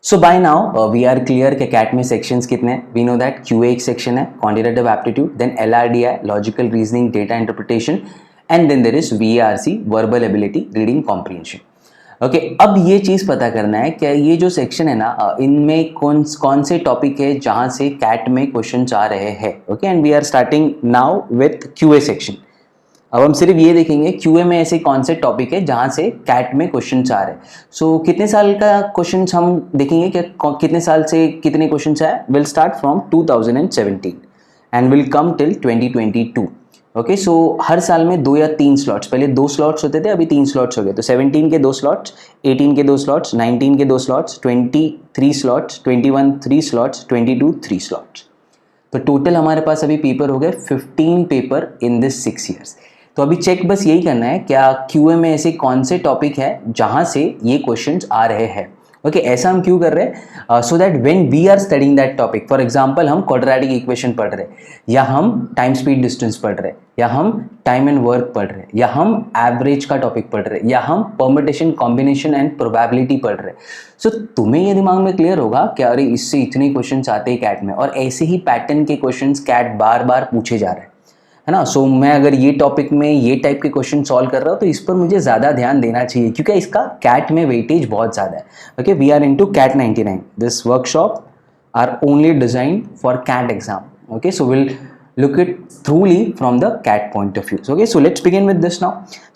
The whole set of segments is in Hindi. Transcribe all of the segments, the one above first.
So by now we are clear कि कैट में सेक्शंस कितने हैं. वी नो दैट क्यूए एक सेक्शन है, quantitative aptitude, then LRDI logical reasoning data interpretation, and then there is VRC verbal ability reading comprehension. Okay, अब ये चीज़ पता करना है कि ये जो सेक्शन है ना, इनमें कौन से टॉपिक है जहाँ से कैट में क्वेश्चन आ रहे हैं. Okay, and we are starting now with QA section. अब हम सिर्फ ये देखेंगे क्यूए में ऐसे कौन से टॉपिक है जहाँ से कैट में क्वेश्चन आ रहे हैं. सो कितने साल का क्वेश्चन हम देखेंगे कि कितने साल से कितने क्वेश्चन आए. Will start from 2017 and will come till 2022. Okay, so हर साल में 2 या 3 स्लॉट्स, पहले 2 स्लॉट्स होते थे, अभी 3 स्लॉट्स हो गए. तो 17 के 2 स्लॉट्स, 18 के 2 स्लॉट्स, 19 के 2 स्लॉट्स, 23 स्लॉट्स, 21 3 स्लॉट्स, 22 3 स्लॉट्स. तो टोटल हमारे पास अभी पेपर हो गए 15 पेपर इन दिस 6 ईयर्स. तो अभी चेक बस यही करना है क्या क्यूए में ऐसे कौन से टॉपिक है जहां से ये क्वेश्चंस आ रहे हैं. ओके, ऐसा हम क्यों कर रहे हैं? So that when we are studying that topic, for example हम क्वाड्रेटिक इक्वेशन पढ़ रहे, या हम टाइम स्पीड डिस्टेंस पढ़ रहे, या हम टाइम एंड वर्क पढ़ रहे, या हम एवरेज का टॉपिक पढ़ रहे, या हम परम्यूटेशन कॉम्बिनेशन एंड प्रोबेबिलिटी पढ़ रहे. सो तुम्हें ये दिमाग में क्लियर होगा कि अरे इससे इतने क्वेश्चन आते हैं कैट में, और ऐसे ही पैटर्न के क्वेश्चन कैट बार बार पूछे जा रहे हैं, है ना. सो मैं अगर ये टॉपिक में ये टाइप के क्वेश्चन सॉल्व कर रहा हूँ तो इस पर मुझे ज़्यादा ध्यान देना चाहिए, क्योंकि इसका कैट में वेटेज बहुत ज़्यादा है. Okay, we are into CAT 99. This workshop are only design for CAT exam. Okay, so will look it truly from the CAT point of view. So, okay, so let's begin with this now.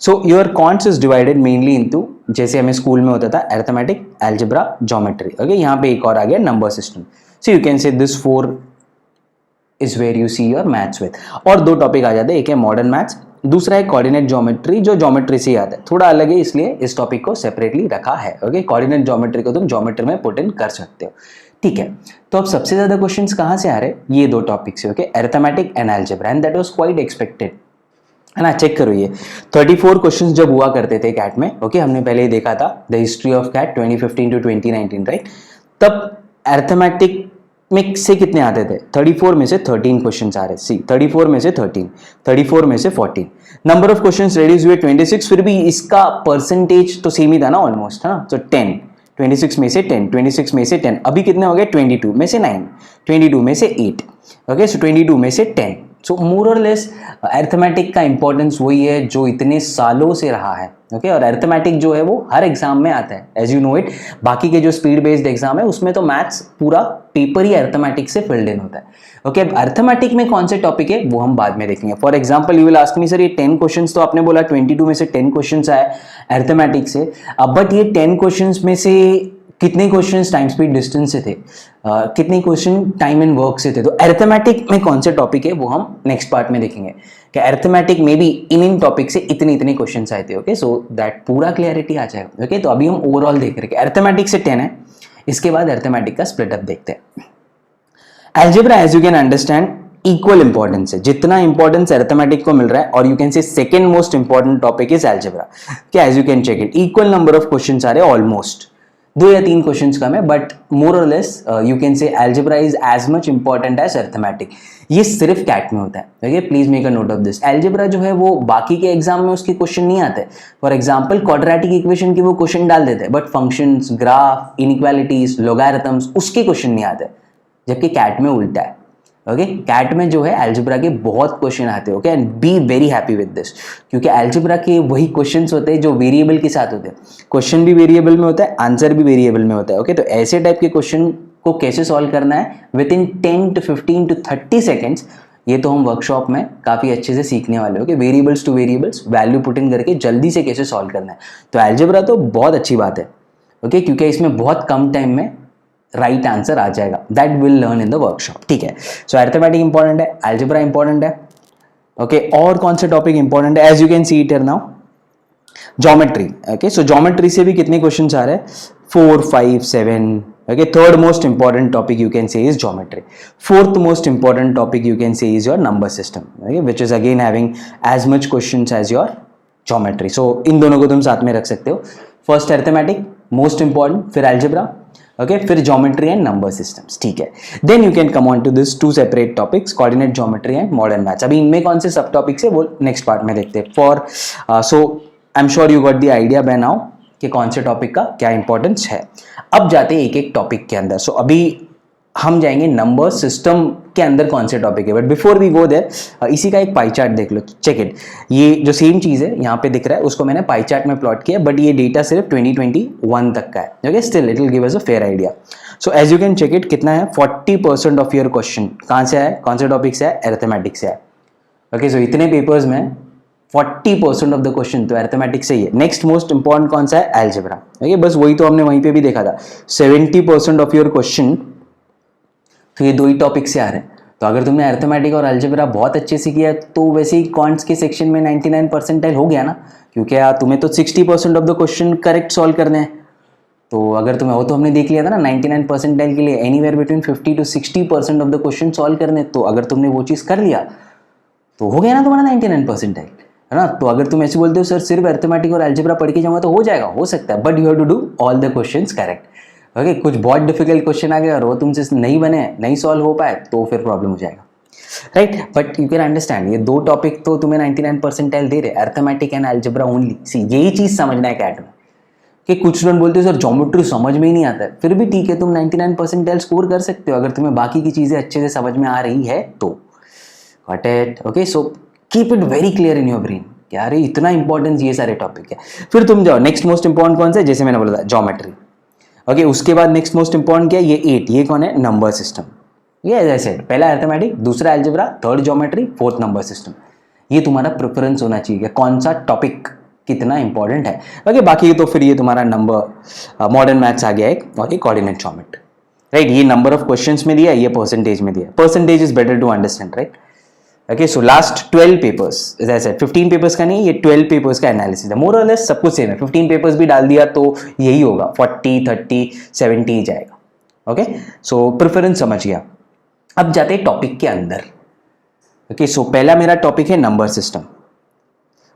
So your cons is divided mainly into, जैसे हमें स्कूल में होता था, arithmetic, algebra, geometry. Okay, यहाँ पे एक और आ गया number system. So you can say this 4 is where you see your maths with. और 2 टॉपिक आ जाते हैं, एक है मॉडर्न मैथ्स, दूसरा है कोऑर्डिनेट ज्योमेट्री, जो ज्योमेट्री से ही आता है, थोड़ा अलग है इसलिए इस टॉपिक को सेपरेटली रखा है. ओके, कोऑर्डिनेट ज्योमेट्री को तुम ज्योमेट्री में पुट इन कर सकते हो. ठीक है, तो अब सबसे ज्यादा क्वेश्चंस कहाँ से आ रहे हैं? ये 2 टॉपिक से. Okay, arithmetic and algebra, and that was quite expected, है ना. चेक करो, ये 34 क्वेश्चंस जब हुआ करते थे कैट में. ओके, हमने पहले ही देखा था the history of CAT 2015 to 2019, right. तब अरिथमेटिक में से कितने आते थे? 34 में से 13 क्वेश्चन आ रहे. सी, 34 में से 13, 34 में से 14. नंबर ऑफ क्वेश्चंस रेड्यूस हुए 26, फिर भी इसका परसेंटेज तो सेम ही था ना ऑलमोस्ट, है ना. तो 10, 26 में से 10, 26 में से 10, अभी कितने हो गए? 22 में से 9, 22 में से 8. ओके, सो 22 में से 10. सो मोर और लेस अरिथमेटिक का इंपॉर्टेंस वही है जो इतने सालों से रहा है. ओके, और अरिथमेटिक जो है वो हर एग्जाम में आता है, एज यू नो इट. बाकी के जो स्पीड बेस्ड एग्जाम है उसमें तो मैथ्स पूरा पेपर ही अरिथमेटिक से फिल्ड इन होता है. ओके, अब अरिथमेटिक में कौन से टॉपिक है वो हम बाद में देखेंगे. For example you will ask me, sir ये 10 क्वेश्चन तो आपने बोला 22 में से 10 क्वेश्चन आए अरिथमेटिक से, बट ये 10 क्वेश्चन में से कितने क्वेश्चंस टाइम स्पीड डिस्टेंस से थे, कितने क्वेश्चन टाइम एंड वर्क से थे. तो अरिथमेटिक में कौन से टॉपिक है वो हम नेक्स्ट पार्ट में देखेंगे कि अरिथमेटिक में भी इन टॉपिक से इतने इतने क्वेश्चंस आए थे. ओके, सो दैट पूरा क्लियरिटी आ जाएगा. ओके, तो अभी हम ओवरऑल देख रहे हैं अरिथमेटिक से 10 है, इसके बाद अरिथमेटिक का स्प्लिट अप देखते हैं. Algebra as you can understand equal importance है, जितना इंपॉर्टेंस अरिथमेटिक को मिल रहा है, और you can say second most important topic is algebra. क्या, as you can check it, equal number of questions आ रहे हैं, ऑलमोस्ट 2 या 3 क्वेश्चंस कम है, बट मोर और less you can say algebra is as much important as arithmetic. ये सिर्फ कैट में होता है. Okay, please make a note of this. Algebra जो है वो बाकी के एग्जाम में उसके क्वेश्चन नहीं आते. फॉर एग्जांपल क्वाड्रेटिक इक्वेशन के वो क्वेश्चन डाल देते हैं, बट फंक्शंस, ग्राफ, इनइक्वालिटीज, लोगारिथम्स, उसके क्वेश्चन नहीं आते, जबकि कैट में उल्टा है. ओके, कैट में जो है अलजेब्रा के बहुत क्वेश्चन आते हैं. Okay, and be very happy with this, क्योंकि अलजेब्रा के वही क्वेश्चंस होते हैं जो वेरिएबल के साथ होते हैं. क्वेश्चन भी वेरिएबल में होता है, आंसर भी वेरिएबल में होता है. ओके, तो ऐसे टाइप के क्वेश्चन को कैसे सॉल्व करना है with in 10 to 15 to 30 seconds, ये तो हम वर्कशॉप में काफ़ी अच्छे से सीखने वाले हो कि variables two variables value put in करके जल्दी से कैसे सॉल्व करना है. तो अलजेब्रा तो बहुत अच्छी बात है. ओके, क्योंकि इसमें बहुत कम टाइम में राइट आंसर आ जाएगा. That will learn in the workshop. ठीक है, सो अरिथमेटिक इंपॉर्टेंट है, अलजेब्रा इंपॉर्टेंट है. ओके, और कौन से टॉपिक इंपॉर्टेंट है? As you can see it here now, geometry. Okay, so geometry से भी कितने क्वेश्चन आ रहे हैं? 4, 5, 7. Okay, third most important topic you can say is geometry. Fourth most important topic you can say is your number system, okay, which is again having as much questions as your geometry. So इन दोनों को तुम साथ में रख सकते हो. First arithmetic, most important, फिर algebra, okay, फिर geometry and number systems. ठीक है, then you can come on to this 2 separate topics, coordinate geometry and modern maths. अभी इनमें कौन से सब टॉपिक्स है वो नेक्स्ट पार्ट में देखते हैं. For so I'm sure you got the idea by now कि कौन से टॉपिक का क्या इंपॉर्टेंस है। अब जाते हैं एक एक टॉपिक के अंदर। सो अभी हम जाएंगे नंबर सिस्टम के अंदर कौन से टॉपिक है, but before we go there इसी का एक पाई चार्ट देख लो, चेक इट। ये जो सेम चीज़ है यहाँ पे दिख रहा है उसको मैंने पाई चार्ट में प्लॉट किया, बट ये डेटा सिर्फ 2021 तक का है। Okay, still it will give us a fair idea. So as you can check it, कितना है 40% ऑफ योर क्वेश्चन कहाँ से है, कौन से टॉपिक से है, अरिथमेटिक से है। ओके, सो इतने पेपर्स में 40% ऑफ द क्वेश्चन तो अरिथमेटिक से ही है। नेक्स्ट मोस्ट इंपॉर्टेंट कौन सा है, अलजेब्रा। ओके, बस वही तो हमने वहीं पे भी देखा था, 70% ऑफ योर क्वेश्चन तो ये दो ही टॉपिक से आ रहे हैं। तो अगर तुमने अरिथमेटिक और अलजेब्रा बहुत अच्छे से किया तो वैसे ही क्वांट्स के सेक्शन में 99 परसेंटाइल हो गया ना, क्योंकि तुम्हें तो 60% of the question correct solve करने हैं। तो अगर तुम्हें वो तो हमने देख लिया था ना 99 परसेंटाइल के लिए anywhere between 50 to 60% of the question solve करने। तो अगर तुमने वो चीज़ कर लिया तो हो गया ना तुम्हारा 99 परसेंटाइल, है ना। तो अगर तुम ऐसे बोलते हो सर सिर्फ अरिथमेटिक और अलजेब्रा पढ़ के जाऊंगा तो हो जाएगा, हो सकता है, but you have to do all the questions correct. Okay, कुछ बहुत डिफिकल्ट क्वेश्चन आ गए और वो तुमसे नहीं बने, नहीं सॉल्व हो पाए तो फिर प्रॉब्लम हो जाएगा, right. But you can understand ये दो टॉपिक तो तुम्हें 99 परसेंटाइल दे रहे, अरिथमेटिक एंड अलजेब्रा ओनली। सी यही चीज़ समझना है कैट में कि कुछ स्टूडेंट बोलते हो सर ज्योमेट्री समझ में ही नहीं आता है, फिर भी ठीक है, तुम 99 परसेंटाइल स्कोर कर सकते हो अगर तुम्हें बाकी की चीज़ें अच्छे से समझ में आ रही है तो। Got it? Okay, so keep it very clear in your brain कि अरे इतना इंपॉर्टेंस ये सारे टॉपिक है। फिर तुम जाओ नेक्स्ट मोस्ट इंपॉर्टेंट कौन सा है, जैसे मैंने बोला था ज्योमेट्री। ओके, उसके बाद नेक्स्ट मोस्ट इंपॉर्टेंट क्या है, ये 8, ये कौन है, नंबर सिस्टम। ये एज आई सेड, पहला अरिथमेटिक, दूसरा algebra, third geometry, fourth number system. ये तुम्हारा प्रेफरेंस होना चाहिए कौन सा टॉपिक कितना इंपॉर्टेंट है। ओके, बाकी तो फिर ये तुम्हारा नंबर मॉडर्न मैथ्स आ गया एक, और ये कोऑर्डिनेट ज्योमेट्री, राइट। ये नंबर ऑफ क्वेश्चंस में दिया, ये परसेंटेज में दिया। Percentage is better to understand, right. Okay, so last 12 papers, as I said 15 papers का नहीं, ये 12 पेपर्स का एनालिसिस है। मोर और लेस सब कुछ सेम है, 15 पेपर्स भी डाल दिया तो यही होगा, 40, 30, 70 ही जाएगा। ओके, सो प्रेफरेंस समझ गया। अब जाते हैं टॉपिक के अंदर। ओके, सो पहला मेरा टॉपिक है नंबर सिस्टम।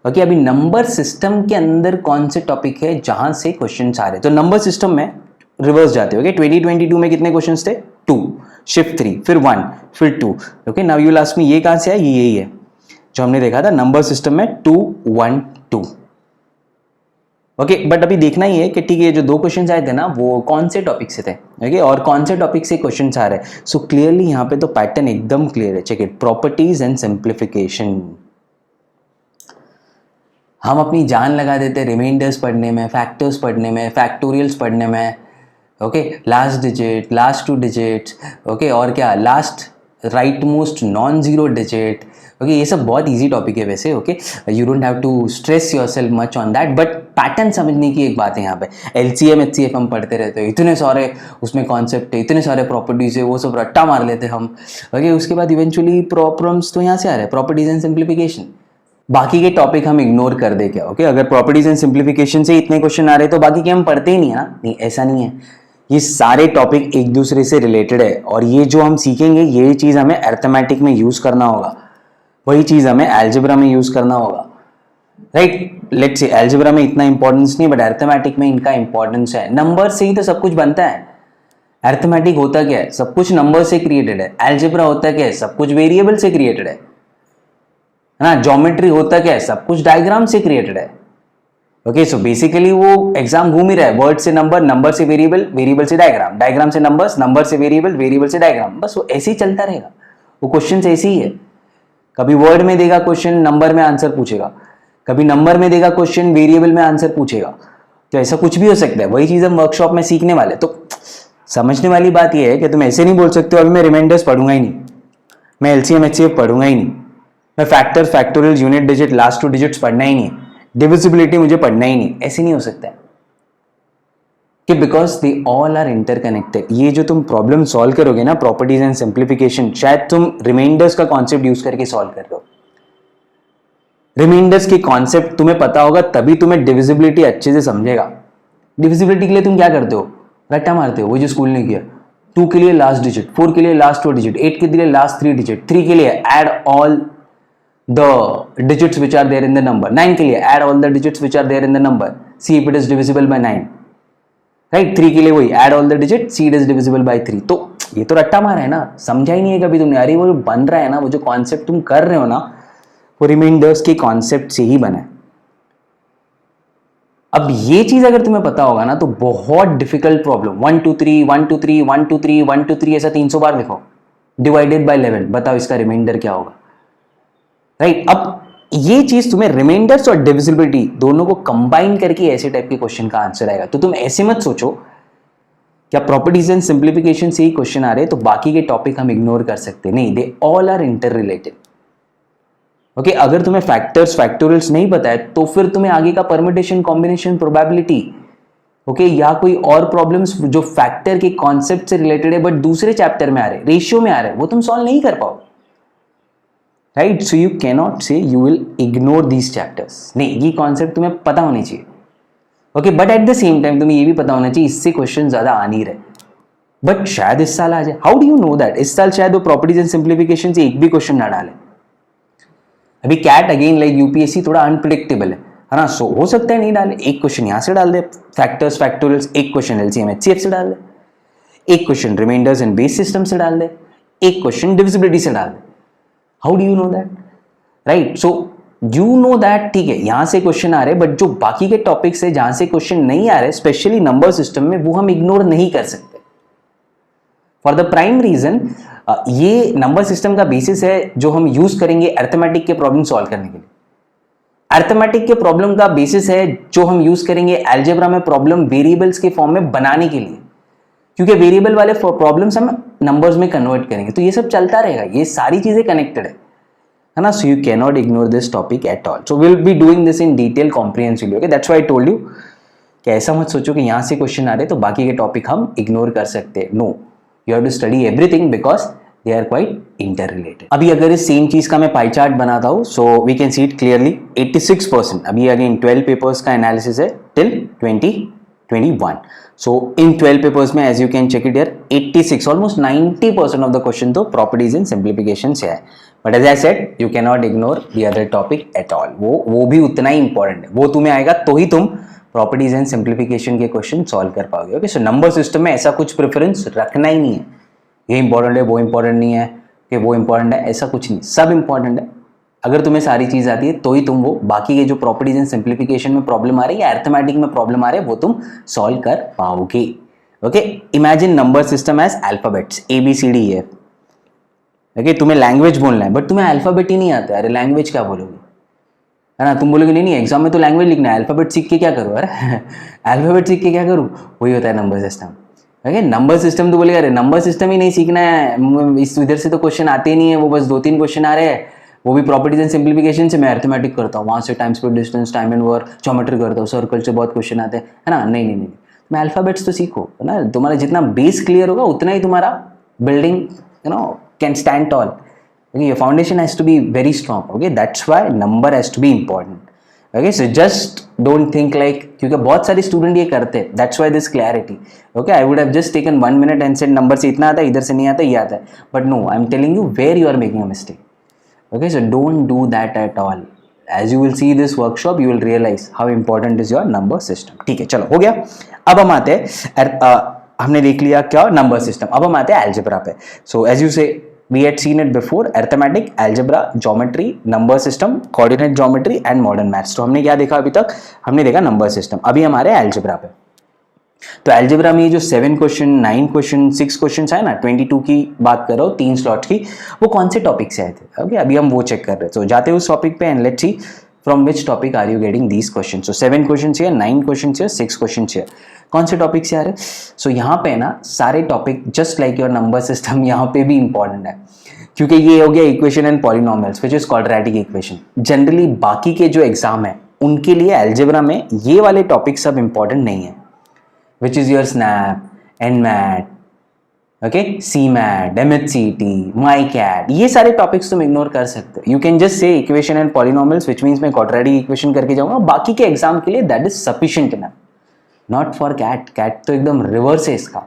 ओके, अभी नंबर सिस्टम के अंदर कौन से टॉपिक है जहां से क्वेश्चन आ रहे, तो नंबर सिस्टम में रिवर्स जाते हो। ओके, 2022 में कितने क्वेश्चंस थे, 2, शिफ्ट 3, फिर 1, फिर 2। ओके, नाउ यू लास्ट में ये कहां से है, ये यही है जो हमने देखा था नंबर सिस्टम में 2, 1, 2। ओके, बट अभी देखना ही है कि ठीक है, जो दो क्वेश्चन आए थे ना वो कौन से टॉपिक से थे। ओके, और कौन से टॉपिक से क्वेश्चन आ रहे हैं। सो क्लियरली यहाँ पे तो पैटर्न एकदम क्लियर है, check it, properties and simplification. हम अपनी जान लगा देते रिमाइंडर्स पढ़ने में, फैक्टर्स पढ़ने में, फैक्टोरियल्स पढ़ने में। Okay, last digit, last 2 digits, okay, और क्या, last right most non zero digit. Okay, ये सब बहुत इजी टॉपिक है वैसे। Okay, you don't have to stress yourself much on that, but pattern समझने की एक बात है यहाँ पे। एलसीएम एचसीएफ हम पढ़ते रहते हैं, इतने सारे उसमें कॉन्सेप्ट है, इतने सारे प्रॉपर्टीज है, वो सब रट्टा मार लेते हम। ओके, उसके बाद इवेंचुअली प्रॉब्लम्स तो यहाँ से आ रहे हैं, प्रॉपर्टीज एंड सिंप्लीफिकेशन। बाकी के टॉपिक हम इग्नोर कर दे क्या। ओके, अगर प्रॉपर्टीज एंड सिंप्लीफिकेशन से इतने क्वेश्चन आ रहे हैं तो बाकी के हम पढ़ते ही नहीं है ना, नहीं ऐसा नहीं है। ये सारे टॉपिक एक दूसरे से रिलेटेड है, और ये जो हम सीखेंगे ये चीज़ हमें अरिथमेटिक में यूज़ करना होगा, वही चीज़ हमें अलजेब्रा में यूज़ करना होगा, राइट। लेट्स से अलजेब्रा में इतना इंपॉर्टेंस नहीं, बट अरिथमेटिक में इनका इंपॉर्टेंस है। नंबर से ही तो सब कुछ बनता है। अरिथमेटिक होता क्या है, सब कुछ नंबर से क्रिएटेड है। अलजेब्रा होता क्या है, सब कुछ वेरिएबल से क्रिएटेड है ना। ज्योमेट्री होता क्या है, सब कुछ डायग्राम से क्रिएटेड है। ओके, सो बेसिकली वो एग्जाम घूम ही रहा है, वर्ड से नंबर, नंबर से वेरिएबल, वेरिएबल से डायग्राम, डायग्राम से नंबर्स, नंबर से वेरिएबल, वेरिएबल से डायग्राम, बस वो ऐसे ही चलता रहेगा। वो क्वेश्चन ऐसे ही है, कभी वर्ड में देगा क्वेश्चन, नंबर में आंसर पूछेगा, कभी नंबर में देगा क्वेश्चन, वेरिएबल में आंसर पूछेगा। तो ऐसा कुछ भी हो सकता है, वही चीज़ हम वर्कशॉप में सीखने वाले। तो समझने वाली बात यह है कि तुम ऐसे नहीं बोल सकते हो अभी मैं रिमाइंडर्स पढ़ूंगा ही नहीं, मैं एलसीएम एचसीएफ पढ़ूंगा ही नहीं, मैं factor, factorial, unit digit, last 2 digits पढ़ना ही नहीं, डिविजिबिलिटी मुझे पढ़ना ही नहीं, ऐसे नहीं हो सकता है कि because they all are interconnected. ये जो तुम प्रॉब्लम सॉल्व करोगे ना, प्रॉपर्टीज एंड सिंप्लीफिकेशन, शायद तुम रिमाइंडर्स का कॉन्सेप्ट यूज करके सॉल्व कर रहे हो। रिमाइंडर्स की कॉन्सेप्ट तुम्हें पता होगा तभी तुम्हें डिविजिबिलिटी अच्छे से समझेगा। डिविजिबिलिटी के लिए तुम क्या करते हो, रट्टा मारते हो, वो जो स्कूल ने किया। 2 के लिए लास्ट डिजिट, 4 के लिए लास्ट 2 डिजिट, 8 के लिए लास्ट 3 डिजिट, 3 के लिए add all the digits which are there in the number, 9 के लिए add all the digits which are there in the number, see if it is divisible by 9, right। 3 के लिए वही add all the digits, see it is divisible by 3। तो ये तो रट्टा मारा है ना, समझा ही नहीं है कभी तुमने। अरे वो जो बन रहा है ना, वो जो कॉन्सेप्ट तुम कर रहे हो ना, वो रिमाइंडर्स के कॉन्सेप्ट से ही बना है। अब ये चीज अगर तुम्हें पता होगा ना तो बहुत डिफिकल्ट प्रॉब्लम 1 2 3 1 2 3 1 2 3 1 2 3 ऐसा 300 बार लिखो डिवाइडेड बाय 11, बताओ इसका रिमाइंडर क्या होगा, राइट। अब ये चीज तुम्हें रिमाइंडर्स और डिविजिबिलिटी दोनों को कंबाइन करके ऐसे टाइप के क्वेश्चन का आंसर आएगा। तो तुम ऐसे मत सोचो क्या प्रॉपर्टीज एंड सिंप्लीफिकेशन से ही क्वेश्चन आ रहे हैं तो बाकी के टॉपिक हम इग्नोर कर सकते, नहीं, they all are inter related. Okay, अगर तुम्हें फैक्टर्स फैक्टोरियल्स नहीं पता है तो फिर तुम्हें आगे का परम्यूटेशन कॉम्बिनेशन प्रोबेबिलिटी ओके या कोई और प्रॉब्लम्स जो फैक्टर के कॉन्सेप्ट से रिलेटेड है बट दूसरे चैप्टर में आ रहे, रेशियो में आ रहे, वो तुम सॉल्व नहीं कर पाओ, right. So you cannot say you will ignore these chapters, नहीं, ये कॉन्सेप्ट तुम्हें पता होनी चाहिए। Okay, but at the same time तुम्हें ये भी पता होना चाहिए इससे क्वेश्चन ज्यादा आ नहीं रहे, बट शायद इस साल आ जाए। How do you know that? इस साल शायद वो प्रॉपर्टीज एंड सिंप्लीफिकेशन से एक भी क्वेश्चन ना डाले। अभी कैट अगेन लाइक यूपीएससी थोड़ा अनप्रिडिक्टेबल है ना, सो हो सकता है नहीं डाले, एक क्वेश्चन यहां से डाल दे फैक्टर्स फैक्टोरियल्स, एक क्वेश्चन एलसीएम एचसीएफ से डाल दे, एक question remainders and base system से डाल दे, एक क्वेश्चन डिविजिबिलिटी से डाल दे। How do you know that, right? So you know that, ठीक है, यहां से क्वेश्चन आ रहे बट जो बाकी के टॉपिक्स है जहां से क्वेश्चन नहीं आ रहे स्पेशली नंबर सिस्टम में, वो हम इग्नोर नहीं कर सकते फॉर द प्राइम रीजन ये नंबर सिस्टम का बेसिस है जो हम यूज करेंगे अरिथमेटिक के प्रॉब्लम सॉल्व करने के लिए। अरिथमेटिक के प्रॉब्लम का बेसिस है जो हम यूज करेंगे अलजेब्रा में प्रॉब्लम वेरिएबल्स के फॉर्म में बनाने के लिए, क्योंकि वेरिएबल वाले प्रॉब्लम्स हम नंबर्स में कन्वर्ट करेंगे, तो ये सब चलता रहेगा, ये सारी चीजें कनेक्टेड है ना। So you can not ignore this topic at all. So will be doing this in detail comprehensively. Okay, that's why I told you कि ऐसा मत सोचो कि यहां से क्वेश्चन आ रहे तो बाकी के टॉपिक हम इग्नोर कर सकते हैं। No, you have to study everything because they are quite inter related. अभी अगर इस सेम चीज का मैं पाई चार्ट बनाता हूं so we can see it clearly 86%। अभी अगेन 12 पेपर्स का एनालिसिस है टिल 2021। सो इन 12 पेपर्स में as you can check it here 86 almost 90% of the question तो प्रॉपर्टीज एंड सिंप्लीफिकेशन से है। But as I said you can not ignore the other topic at all. वो भी उतना ही इंपॉर्टेंट है, वो तुम्हें आएगा तो ही तुम प्रॉपर्टीज एंड सिंप्लीफिकेशन के क्वेश्चन सॉल्व कर पाओगे। ओके, सो नंबर सिस्टम में ऐसा कुछ प्रेफरेंस रखना ही नहीं है, ये इंपॉर्टेंट है वो इंपॉर्टेंट नहीं है कि वो इंपॉर्टेंट है, ऐसा कुछ नहीं, सब इंपॉर्टेंट है। अगर तुम्हें सारी चीज आती है तो ही तुम वो बाकी के जो प्रॉपर्टीज एंड सिंप्लीफिकेशन में प्रॉब्लम आ रही है या अरिथमेटिक में प्रॉब्लम आ रही है वो तुम सॉल्व कर पाओगे। Okay, imagine number system as alphabets ABCDEF। Okay, तुम्हें लैंग्वेज बोलना है बट तुम्हें अल्फाबेट ही नहीं आता है, अरे लैंग्वेज क्या बोलोगे, है ना? तुम बोलोगे नहीं एग्जाम में तो लैंग्वेज लिखना है, अल्फाबेट सीख के क्या करूँ, अरे अल्फाबेट सीख के क्या करूँ, वही होता है number system. Okay, number system तो बोलेगा अरे नंबर सिस्टम ही नहीं सीखना है, इस इधर से तो क्वेश्चन आते ही नहीं है, वो बस 2-3 क्वेश्चन आ रहे हैं, वो भी प्रॉपर्टीज एंड सिंप्लीफिकेशन से। मैं अरिथमेटिक करता हूँ, वहाँ से time speed distance time and work geometry करता हूँ, सर्कल से बहुत क्वेश्चन आते हैं, है ना? नहीं नहीं नहीं, मैं अल्फाबेट्स तो सीखो, है ना? तुम्हारा जितना बेस क्लियर होगा उतना ही तुम्हारा building you know can stand tall. Your foundation has to be very strong. Okay, that's why number has to be important. Okay, so just don't think like, क्योंकि बहुत सारे स्टूडेंट ये करते हैं, that's why this clarity. Okay, I would have just taken 1 minute and said number से इतना आता है, इधर से नहीं आता, ये आता है, but no, I am telling you where you are making a mistake. Okay, so don't do that at all. As you will see this workshop you will realise how important is your number system. ठीक है, चलो हो गया। अब हम आते हैं, हमने देख लिया क्या नंबर सिस्टम, अब हम आते हैं अलजेब्रा पे। सो एज यू से we had seen it before, arithmetic, algebra, geometry, number system, coordinate geometry and modern maths। तो हमने क्या देखा अभी तक? हमने देखा नंबर सिस्टम। अभी हमारे अलजेब्रा पे, तो अलजेब्रा में जो 7 क्वेश्चन 9 क्वेश्चन 6 क्वेश्चन आए ना, 22 की बात कर रहा हूँ, 3 स्लॉट की, वो कौन से टॉपिक से आए थे? ओके, अभी हम वो चेक कर रहे हैं। तो जाते हैं उस टॉपिक पे and let's see from which topic are you getting these question. So 7 question चाहिए, 9 क्वेश्चन चाहिए, 6 क्वेश्चन चाहिए, कौन से टॉपिक से आ रहे? सो यहाँ पे ना सारे topic just like your number system यहाँ पे भी इंपॉर्टेंट है, क्योंकि ये हो गया equation and polynomials which is quadratic equation. Generally बाकी के जो एग्जाम है उनके लिए अलजेब्रा में ये वाले टॉपिक सब इंपॉर्टेंट नहीं है, which is your SNAP, NMAT, okay, CMAT, MHCT, MICAT, ये सारे टॉपिक्स तुम इग्नोर कर सकते हो। You can just say equation and polynomials which means मैं क्वाड्रेटिक इक्वेशन करके जाऊंगा, बाकी के एग्जाम के लिए that is sufficient enough, not for CAT. CAT तो एकदम रिवर्स है इसका।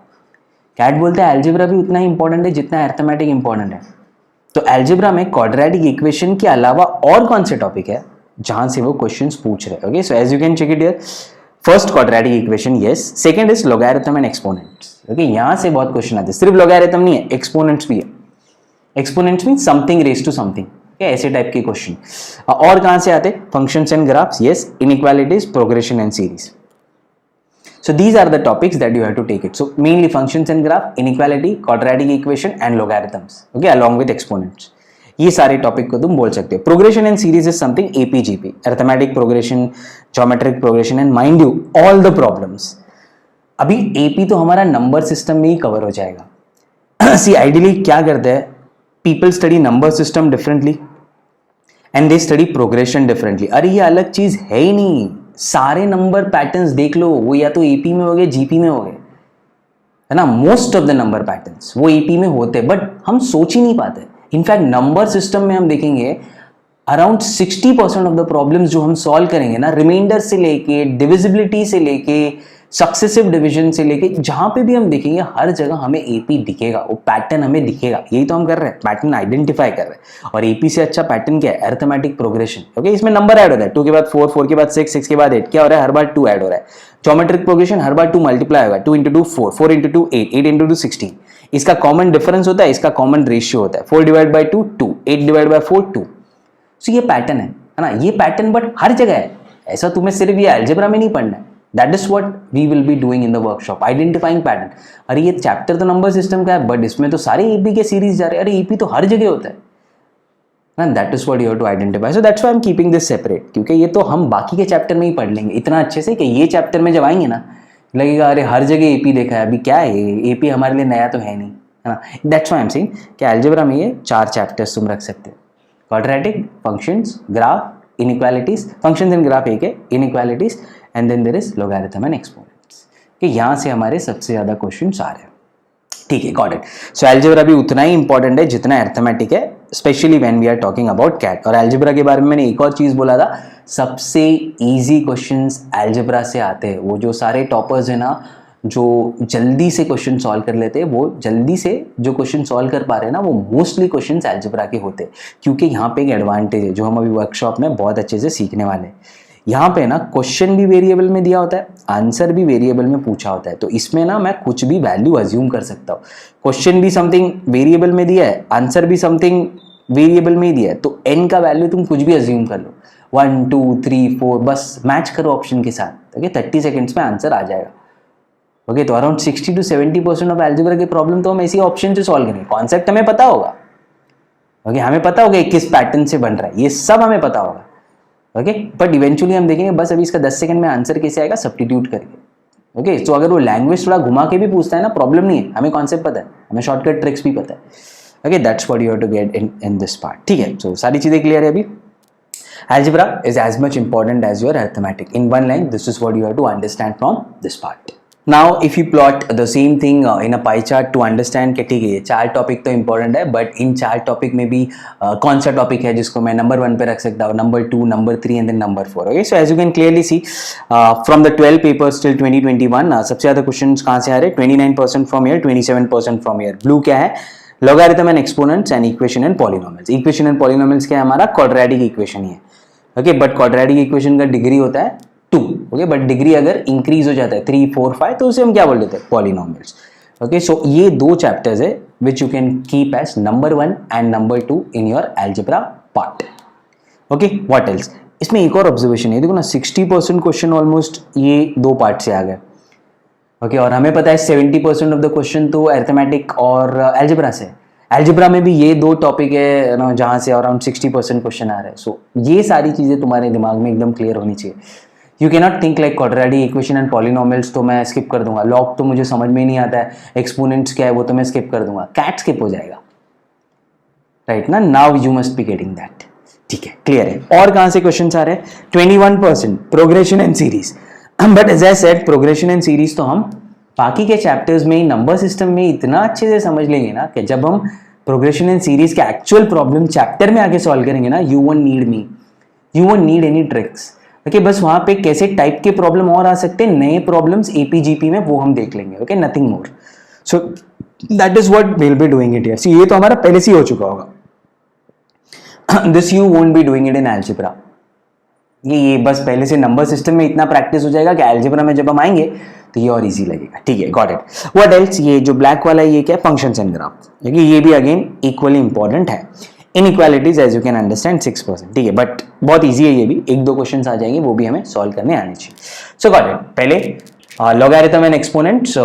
कैट बोलते हैं अलजेब्रा भी उतना ही इंपॉर्टेंट है जितना अरिथमेटिक इंपॉर्टेंट है। तो अलजेब्रा में क्वाड्रेटिक इक्वेशन के अलावा और कौन से टॉपिक है जहां से वो क्वेश्चंस पूछ रहे हैं? Okay, so as you can check it here, first quadratic equation, yes, second is logarithm and exponents. Okay, यहां से बहुत क्वेश्चन आते हैं, सिर्फ लॉगरिथम नहीं है, एक्सपोनेंट्स भी है। Exponents mean something raise to something, ऐसे टाइप के क्वेश्चन। और कहां से आते? Functions and graphs, yes, inequalities, progression and series. So these are the topics that you have to take it. So mainly functions and graph, inequality, quadratic equation and logarithms, okay, along with exponents. ये सारे टॉपिक को तुम बोल सकते हो. Progression and series is something AP GP, arithmetic progression, geometric progression and mind you all the problems. अभी एपी तो हमारा नंबर सिस्टम में ही कवर हो जाएगा. सी आइडियली क्या करते हैं, people study number system differently and they study progression differently. अरे ये अलग चीज है ही नहीं. सारे नंबर पैटर्न्स देख लो, वो या तो एपी में हो गए, जीपी में हो गए, है ना. Most of the number patterns वो एपी में होते, बट हम सोच ही नहीं पाते. इनफैक्ट नंबर सिस्टम में हम देखेंगे अराउंड 60% ऑफ द प्रॉब्लम्स जो हम सॉल्व करेंगे ना, रिमाइंडर से लेके, डिविजिबिलिटी से लेके, सक्सेसिव डिवीजन से लेके, जहां पे भी हम देखेंगे हर जगह हमें एपी दिखेगा, वो पैटर्न हमें दिखेगा. यही तो हम कर रहे हैं, पैटर्न आइडेंटिफाई कर रहे हैं. और एपी से अच्छा पैटर्न क्या है, अर्थमेटिक प्रोग्रेशन. ओके, इसमें नंबर ऐड होता है, 2 के बाद 4, 4 के बाद 6, 6 के बाद 8. क्या हो रहा है, हर बार 2 ऐड हो रहा है. ज्योमेट्रिक प्रोग्रेशन हर बार 2 मल्टीप्लाई होगा, 2 इंटू 2 4, 4 इंटू 2 8, 8 इंटू 2 16. इसका कॉमन डिफरेंस होता है, इसका कॉमन रेशियो होता है. 4 डिवाइड बाई 2 2, 8 डिवाइड बाई 4 2. सो ये पैटर्न है ना, ये पैटर्न बट हर जगह है. ऐसा तुम्हें सिर्फ ये अलजेब्रा में नहीं पढ़ना है. That is what we will be doing in the workshop, identifying pattern. अरे ये चैप्टर तो नंबर सिस्टम का है, बट इसमें तो सारे एपी के सीरीज जा रहे हैं. अरे एपी तो हर जगह होता है. And that is what you have to identify. So that's why I'm keeping this separate, क्योंकि ये तो हम बाकी के चैप्टर में ही पढ़ लेंगे इतना अच्छे से कि ये चैप्टर में जब आएंगे ना, लगेगा अरे हर जगह एपी देखा है. अभी क्या है, एपी हमारे लिए नया तो है नहीं, है ना. That's why I'm saying कि अलजेब्रा में ये 4 चैप्टर्स तुम रख सकते हो. Quadratic, functions, graph, inequalities. Functions and graph एक है, inequalities and then there is logarithm and exponents. कि यहाँ से हमारे सबसे ज़्यादा क्वेश्चंस आ रहे हैं. ठीक है, गॉट इट. सो अलजेब्रा भी उतना ही इंपॉर्टेंट है जितना अर्थमेटिक है, specially when we are talking about CAT. और अलजेब्रा के बारे में मैंने एक और चीज़ बोला था, सबसे ईजी क्वेश्चंस अलजेब्रा से आते हैं. वो जो सारे टॉपर्स हैं ना, जो जल्दी से क्वेश्चन सॉल्व कर लेते हैं, वो जल्दी से जो क्वेश्चन सॉल्व कर पा रहे हैं ना, वो मोस्टली क्वेश्चंस अलजेब्रा के होते हैं. क्योंकि यहाँ पे एक एडवांटेज है जो हम अभी वर्कशॉप में बहुत अच्छे से सीखने वाले हैं. यहाँ पे ना क्वेश्चन भी वेरिएबल में दिया होता है, आंसर भी वेरिएबल में पूछा होता है. तो इसमें ना मैं कुछ भी वैल्यू अज्यूम कर सकता हूँ. क्वेश्चन भी समथिंग वेरिएबल में दिया है, आंसर भी समथिंग वेरिएबल में ही दिया है, तो n का वैल्यू तुम कुछ भी अज्यूम कर लो, 1 2 3 4, बस मैच करो ऑप्शन के साथ. ओके, 30 सेकेंड्स में आंसर आ जाएगा. ओके, तो अराउंड 60 to 70% ऑफ अलजेब्रा के प्रॉब्लम तो हम इसी ऑप्शन से सॉल्व करेंगे. कॉन्सेप्ट हमें पता होगा. ओके, हमें पता होगा किस पैटर्न से बन रहा है, ये सब हमें पता होगा. ओके, बट इवेंचुअली हम देखेंगे बस अभी इसका 10 सेकंड में आंसर कैसे आएगा, सब्स्टिट्यूट करके. ओके, तो अगर वो लैंग्वेज थोड़ा घुमा के भी पूछता है ना, प्रॉब्लम नहीं है, हमें कॉन्सेप्ट पता है, हमें शॉर्टकट ट्रिक्स भी पता है. Okay, that's what you have to get in this part. ठीक है, सो सारी चीजें क्लियर है. अभी algebra is as much important as your arithmetic. In one line, this is what you have to understand from this part. Now if you plot the same thing in a pie chart to understand कि ठीक है ये 4 टॉपिक तो इंपॉर्टेंट है, बट इन 4 टॉपिक में भी कौन सा टॉपिक है जिसको मैं नंबर 1 पे रख सकता हूँ, number 2, number 3 and then number 4. Okay, so as you can clearly see from the 12 papers till 2021 सबसे ज़्यादा क्वेश्चन कहाँ से आ रहे हैं, 29% from year, 27% from year. Blue क्या है, logarithm and exponents and equation and polynomials. Equation and polynomials क्या है, हमारा क्वाड्रेटिक इक्वेशन ही है. ओके, बट क्वाड्रेटिक इक्वेशन का डिग्री होता है 2. ओके, बट डिग्री अगर इंक्रीज हो जाता है 3 4 5 तो उसे हम क्या बोल देते हैं, पॉलिनोमियल्स. ओके, सो ये 2 चैप्टर्स है which you can keep as number 1 and number 2 in your algebra part. Okay, what else. इसमें एक और ऑब्जर्वेशन है, देखो ना 60% क्वेश्चन ऑलमोस्ट ये 2 पार्ट से आ गए. ओके, और हमें पता है 70% ऑफ द क्वेश्चन तो अर्थमेटिक और अलजेब्रा से. अलजेब्रा में भी ये 2 टॉपिक है ना जहाँ से अराउंड 60% क्वेश्चन आ रहे हैं. सो ये सारी चीज़ें तुम्हारे दिमाग में एकदम क्लियर होनी चाहिए. You can not think like quadratic equation and polynomials तो मैं स्किप कर दूंगा, लॉग तो मुझे समझ में ही नहीं आता है, एक्सपोनेंट्स क्या है वो तो मैं स्किप कर दूंगा, कैट स्किप हो जाएगा. राइट ना, now you must be getting that. ठीक है, क्लियर है. और कहाँ से क्वेश्चन आ रहे हैं, 21% progression and series. But as I said progression and series तो हम बाकी के चैप्टर्स में नंबर सिस्टम में इतना अच्छे से समझ लेंगे ना कि जब हम प्रोग्रेशन एंड सीरीज के एक्चुअल प्रॉब्लम चैप्टर में आके सॉल्व करेंगे ना, you won't need me, you won't need any tricks. Okay, बस वहां पे कैसे टाइप के प्रॉब्लम और आ सकते हैं, नए प्रॉब्लम्स एपीजीपी में, वो हम देख लेंगे. Okay, nothing more. So that is what we will be doing it here. See ये तो हमारा पहले से ही हो चुका होगा. This you won't be doing it in algebra. ये बस पहले से नंबर सिस्टम में इतना प्रैक्टिस हो जाएगा कि अलजेब्रा में जब हम आएंगे तो ये और इजी लगेगा. ठीक है, गॉट इट. व्हाट एल्स, ये जो ब्लैक वाला है ये क्या है, फंक्शंस एंड ग्राफ. ये भी अगेन इक्वली इंपॉर्टेंट है. Inequalities as you can understand 6%. ठीक है, बट बहुत इजी है, ये भी 1-2 क्वेश्चंस आ जाएंगे, वो भी हमें सॉल्व करने आने चाहिए. So got it. पहले logarithm and exponents,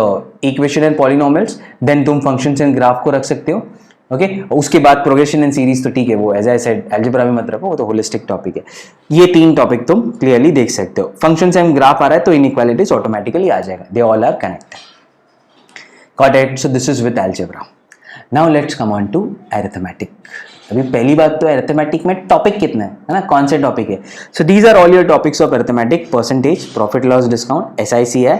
equation and polynomials, then तुम फंक्शंस एंड ग्राफ को रख सकते हो. ओके उसके बाद प्रोग्रेशन एंड सीरीज तो ठीक है, वो एज आई सेड अलजेब्रा में मत रखो, वो तो होलिस्टिक टॉपिक है. ये 3 टॉपिक तुम क्लियरली देख सकते हो. फंक्शंस एंड ग्राफ आ रहा है तो इनइक्वालिटीज ऑटोमेटिकली आ जाएगा. They all are connected. Got it? So this is with algebra. Now let's come on to arithmetic. अभी पहली बात तो अरिथमेटिक में टॉपिक कितने है ना, कौन से टॉपिक है. So these are all your topics of arithmetic. Percentage, profit loss discount, SIC है,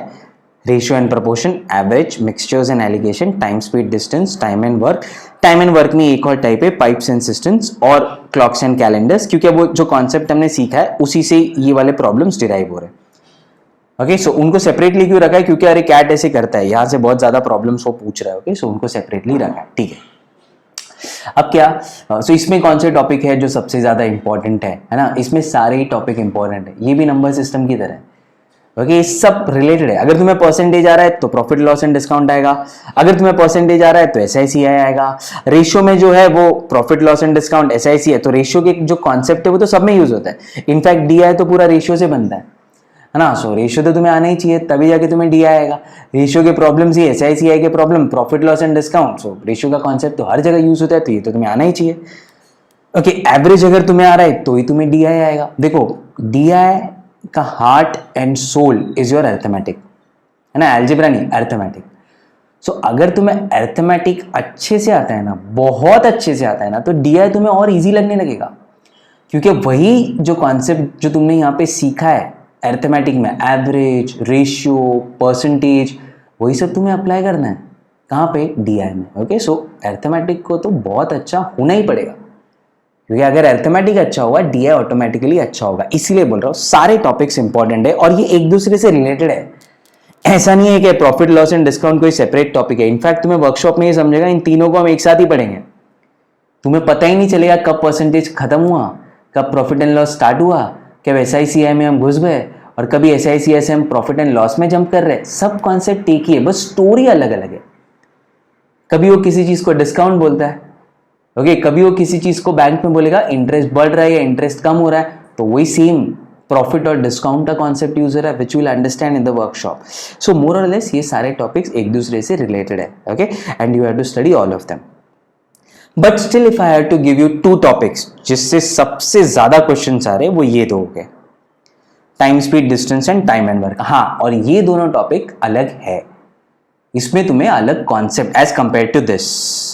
ratio and proportion, average, mixtures and alligation, time speed distance, time and work. Time and work में एक और टाइप है पाइप्स एंड सिस्टम्स और क्लॉक्स एंड कैलेंडर्स, क्योंकि वो जो कॉन्सेप्ट हमने सीखा है उसी से ये वाले प्रॉब्लम्स डिराइव हो रहे हैं. ओके सो उनको सेपरेटली क्यों रखा है, क्योंकि अरे कैट ऐसे करता है, यहाँ से बहुत ज्यादा प्रॉब्लम्स वो पूछ रहा है. ओके सो उनको सेपरेटली रखा है. ठीक है. अब क्या, सो इसमें कौन से टॉपिक है जो सबसे ज्यादा इंपॉर्टेंट है ना. इसमें सारे ही टॉपिक इंपॉर्टेंट है. ये भी नंबर सिस्टम की तरह है. ओके सब रिलेटेड है. अगर तुम्हें परसेंटेज आ रहा है तो प्रॉफिट लॉस एंड डिस्काउंट आएगा. अगर तुम्हें परसेंटेज आ रहा है तो एसआईसी आएगा. रेशियो में जो है वो profit loss and discount SIC है. तो रेशियो के जो कॉन्सेप्ट है वो तो सब में यूज होता है. इनफैक्ट डीआई तो पूरा रेशियो से बनता है ना. सो रेशियो तो तुम्हें आना ही चाहिए, तभी जाके तुम्हें डी आएगा. रेशियो के प्रॉब्लम्स ही एसआईसी के problem, profit loss and discount. So ratio का कॉन्सेप्ट तो हर जगह यूज होता है, तो ये तो तुम्हें आना ही चाहिए. ओके एवरेज अगर तुम्हें आ रहा है तो ही तुम्हें डी आएगा. देखो डी का heart and soul is your arithmetic, है ना, अलजेब्रा नहीं, अरिथमेटिक. सो अगर तुम्हें अरिथमेटिक अच्छे से आता है ना, बहुत अच्छे से आता है ना, तो डीआई तुम्हें और इजी लगने लगेगा, क्योंकि वही जो कॉन्सेप्ट जो तुमने यहाँ पे सीखा है अरिथमेटिक में, एवरेज, रेशियो, परसेंटेज, वही सब तुम्हें अप्लाई करना है. कहाँ पे? डीआई में. ओके सो अरिथमेटिक को तो बहुत अच्छा होना ही पड़ेगा, क्योंकि अगर अरिथमेटिक अच्छा होगा डीआई ऑटोमेटिकली अच्छा होगा. इसीलिए बोल रहा हूँ सारे टॉपिक्स इंपॉर्टेंट है और ये एक दूसरे से रिलेटेड है. ऐसा नहीं है कि प्रॉफिट लॉस एंड डिस्काउंट कोई सेपरेट टॉपिक है. इनफैक्ट तुम्हें वर्कशॉप में ये समझेगा इन तीनों को हम एक साथ ही पढ़ेंगे. तुम्हें पता ही नहीं चलेगा कब परसेंटेज खत्म हुआ, कब प्रॉफिट एंड लॉस स्टार्ट हुआ, कब एसआईसीआई में हम घुस गए और कभी एसआईसीआई से हम प्रॉफिट एंड लॉस में जंप कर रहे हैं. सब कॉन्सेप्ट एक ही है, बस स्टोरी अलग अलग है. कभी वो किसी चीज को डिस्काउंट बोलता है, ओके कभी वो किसी चीज को बैंक में बोलेगा इंटरेस्ट बढ़ रहा है या इंटरेस्ट कम हो रहा है, तो वही सेम प्रॉफिट और डिस्काउंट का कॉन्सेप्ट यूज हो रहा है, which will understand in the workshop. So more और लेस ये सारे टॉपिक्स एक दूसरे से रिलेटेड है. Okay and you have to study all of them. But still if I have to give you 2 topics जिससे सबसे ज्यादा क्वेश्चन आ रहे हैं, वो ये 2 हो गए, time speed distance and time and work. हाँ और ये दोनों टॉपिक अलग है, इसमें तुम्हें अलग concept as compare to this.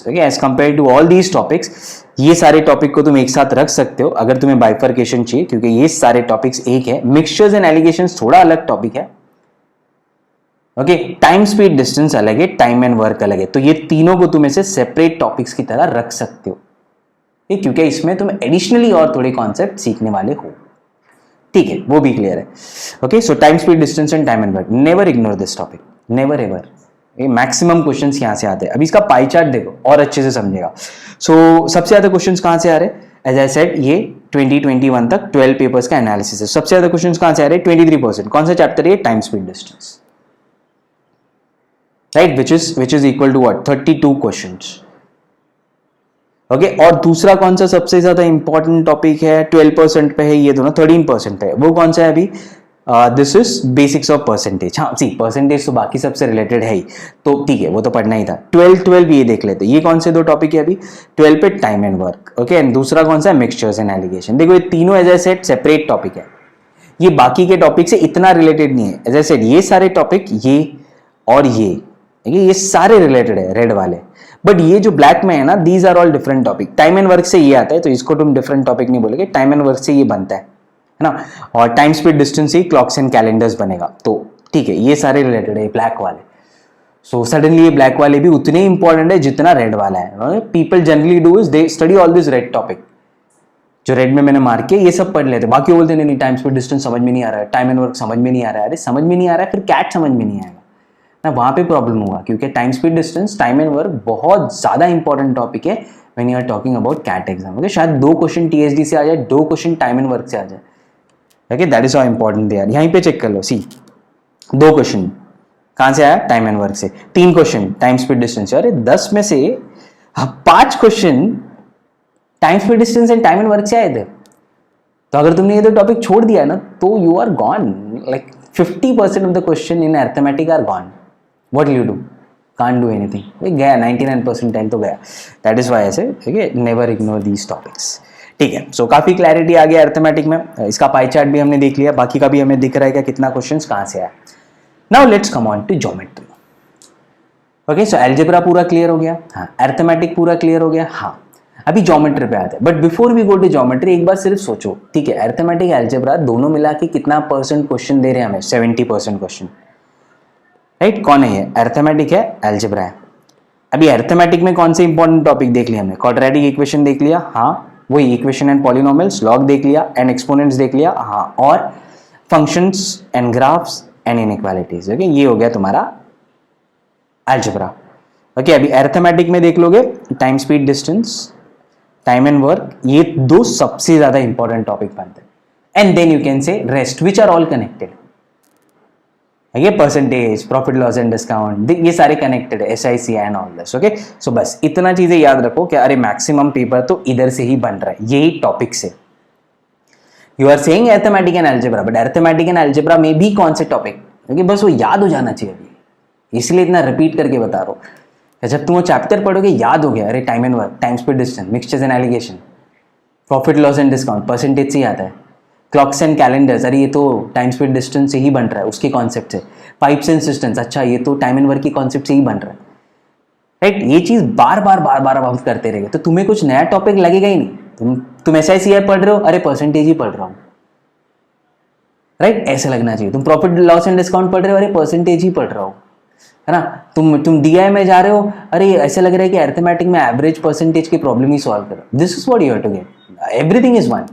Okay as compare to all these topics, ये सारे टॉपिक को तुम एक साथ रख सकते हो अगर तुम्हें बाइफर्केशन चाहिए, क्योंकि ये सारे टॉपिक्स एक है. मिक्सचर्स एंड एलिगेशंस थोड़ा अलग टॉपिक है. ओके टाइम स्पीड डिस्टेंस अलग है, टाइम एंड वर्क अलग है. तो ये तीनों को तुम ऐसे सेपरेट टॉपिक्स की तरह रख सकते हो, क्योंकि इसमें तुम एडिशनली और थोड़े कॉन्सेप्ट सीखने वाले हो. ठीक है वो भी क्लियर है. Okay so time speed distance and time and work, never ignore this topic, never ever. ये मैक्सिमम क्वेश्चंस यहां से आते हैं. अभी इसका पाई चार्ट देखो और अच्छे से समझेगा. सो सबसे ज्यादा क्वेश्चंस कहां से आ रहे हैं? एज आई सेड ये 2021 तक 12 पेपर्स का एनालिसिस है. सबसे ज्यादा क्वेश्चंस कहां से आ रहे हैं? 23%. कौन सा चैप्टर है? Time speed distance, right, which is equal to what? 32 questions. Okay और दूसरा कौन सा सबसे ज्यादा इंपॉर्टेंट टॉपिक है? 12% पे है, ये दोनों 13% पे है. वो कौन सा है अभी? This is basics of percentage. हाँ सी परसेंटेज तो बाकी सबसे रिलेटेड है ही, तो ठीक है वो तो पढ़ना ही था. 12 ये देख लेते. ये कौन से 2 टॉपिक है अभी? 12 पे time and work. Okay and दूसरा कौन सा है? Mixtures and alligation. देखो ये तीनों as I said separate topic है, ये बाकी के टॉपिक से इतना रिलेटेड नहीं है. एज आई सेड ये सारे टॉपिक, ये और ये सारे रिलेटेड है रेड वाले. बट ये जो ब्लैक में है ना, these are all different topic. Time and work से ये आता है, तो इसको तुम डिफरेंट टॉपिक नहीं बोलोगे, टाइम एंड वर्क से ये बनता है ना. और time speed distance he clocks and calendars बनेगा. तो ठीक है ये सारे रिलेटेड है ब्लैक वाले. सो सडनली ये ब्लैक वाले भी उतने इंपॉर्टेंट है जितना रेड वाला है. People generally do is they study all this red topic, जो रेड में मैंने मार्क किया, ये सब पढ़ लेते. बाकी बोलते नहीं टाइम स्पीड डिस्टेंस समझ में नहीं आ रहा है, टाइम एंड वर्क समझ में नहीं आ रहा है. अरे समझ में नहीं आ रहा है फिर कैट समझ में नहीं आएगा ना, वहां पे प्रॉब्लम होगा. क्योंकि time speed distance, time and work बहुत ज्यादा इंपॉर्टेंट टॉपिक है when you are talking about CAT exam. Okay शायद 2 क्वेश्चन टीएसडी से आ जाए, 2 क्वेश्चन टाइम एंड वर्क से आ जाए. Okay that is how important they are. यहीं पे चेक कर लो, सी 2 क्वेश्चन कहां से आया? टाइम एंड वर्क से. 3 क्वेश्चन टाइम स्पीड डिस्टेंस से. अरे 10 में से 5 question time speed distance and time and work से आए थे. तो अगर तुमने ये 2 टॉपिक छोड़ दिया ना, तो you are gone, like 50% of the question in arithmetic are gone. What will you do? Can't do anything. गया 99% तो गया. दैट इज वाई ऐसे ठीक है, नेवर इग्नोर दीज टॉपिक्स. ठीक है, सो काफी क्लैरिटी आ गया अर्थमेटिक में. इसका पाई चार्ट भी हमने देख लिया, बाकी का भी हमें दिख रहा है कि कितना क्वेश्चंस कहां से आया. Now let's come on to geometry. Okay, so algebra पूरा क्लियर हो गया. हाँ, अर्थमेटिक पूरा क्लियर हो गया. हाँ, अभी ज्योमेट्री पे आते हैं. But before we go to geometry एक बार सिर्फ सोचो, ठीक है, अर्थमेटिक अलजेब्रा दोनों मिला के कितना परसेंट क्वेश्चन दे रहे हैं हमें? 70% क्वेश्चन. राइट, कौन है ये? अर्थमेटिक है, अलजेब्रा है. अभी अर्थमेटिक में कौन से इंपॉर्टेंट टॉपिक देख लिए हमने? क्वाड्रेटिक इक्वेशन देख लिया, हाँ, वही इक्वेशन एंड पॉलिनोमियल्स, लॉग देख लिया, एंड एक्सपोनेंट्स देख लिया, हाँ, और functions and graphs and inequalities. Okay, ये हो गया तुम्हारा अलजेब्रा. ओके, अभी अर्थमेटिक में देख लोगे time speed distance, time and work, ये दो सबसे ज्यादा इंपॉर्टेंट टॉपिक बनते हैं. And then you can say rest which are all connected. ये percentage, profit loss and discount, ये सारे कनेक्टेड है, SIC and all this. Okay, so बस इतना चीजें याद रखो कि अरे मैक्सिमम पेपर तो इधर से ही बन रहा है, यही टॉपिक से. You are saying arithmetic and algebra, but arithmetic and algebra में भी कौन से टॉपिक, क्योंकि बस वो याद हो जाना चाहिए अभी, इसलिए इतना रिपीट करके बता रहा हूँ. जब तुम वो चैप्टर पढ़ोगे याद हो गया, अरे time and work, time speed distance, mixtures and allegation, profit loss and discount, percentage से ही आता है. क्लॉक्स एंड कैलेंडर्स, अरे ये तो टाइम स्पीड डिस्टेंस से ही बन रहा है, उसके कॉन्सेप्ट से. पाइप्स एंड सिस्टम्स, अच्छा ये तो टाइम एंड वर्क की कॉन्सेप्ट से ही बन रहा है. राइट, ये चीज बार बार हम करते रहेंगे तो तुम्हें कुछ नया टॉपिक लगेगा ही नहीं. तुम SIC पढ़ रहे हो, अरे परसेंटेज ही पढ़ रहा हूँ. राइट, ऐसे लगना चाहिए. तुम प्रॉफिट लॉस एंड डिस्काउंट पढ़ रहे हो, अरे परसेंटेज ही पढ़ रहा हूँ, है ना. तुम DI में जा रहे हो, अरे ऐसे लग रहा है कि अर्थमेटिक में एवरेज परसेंटेज की प्रॉब्लम ही सॉल्व करो. This is what you have to get. Everything is one.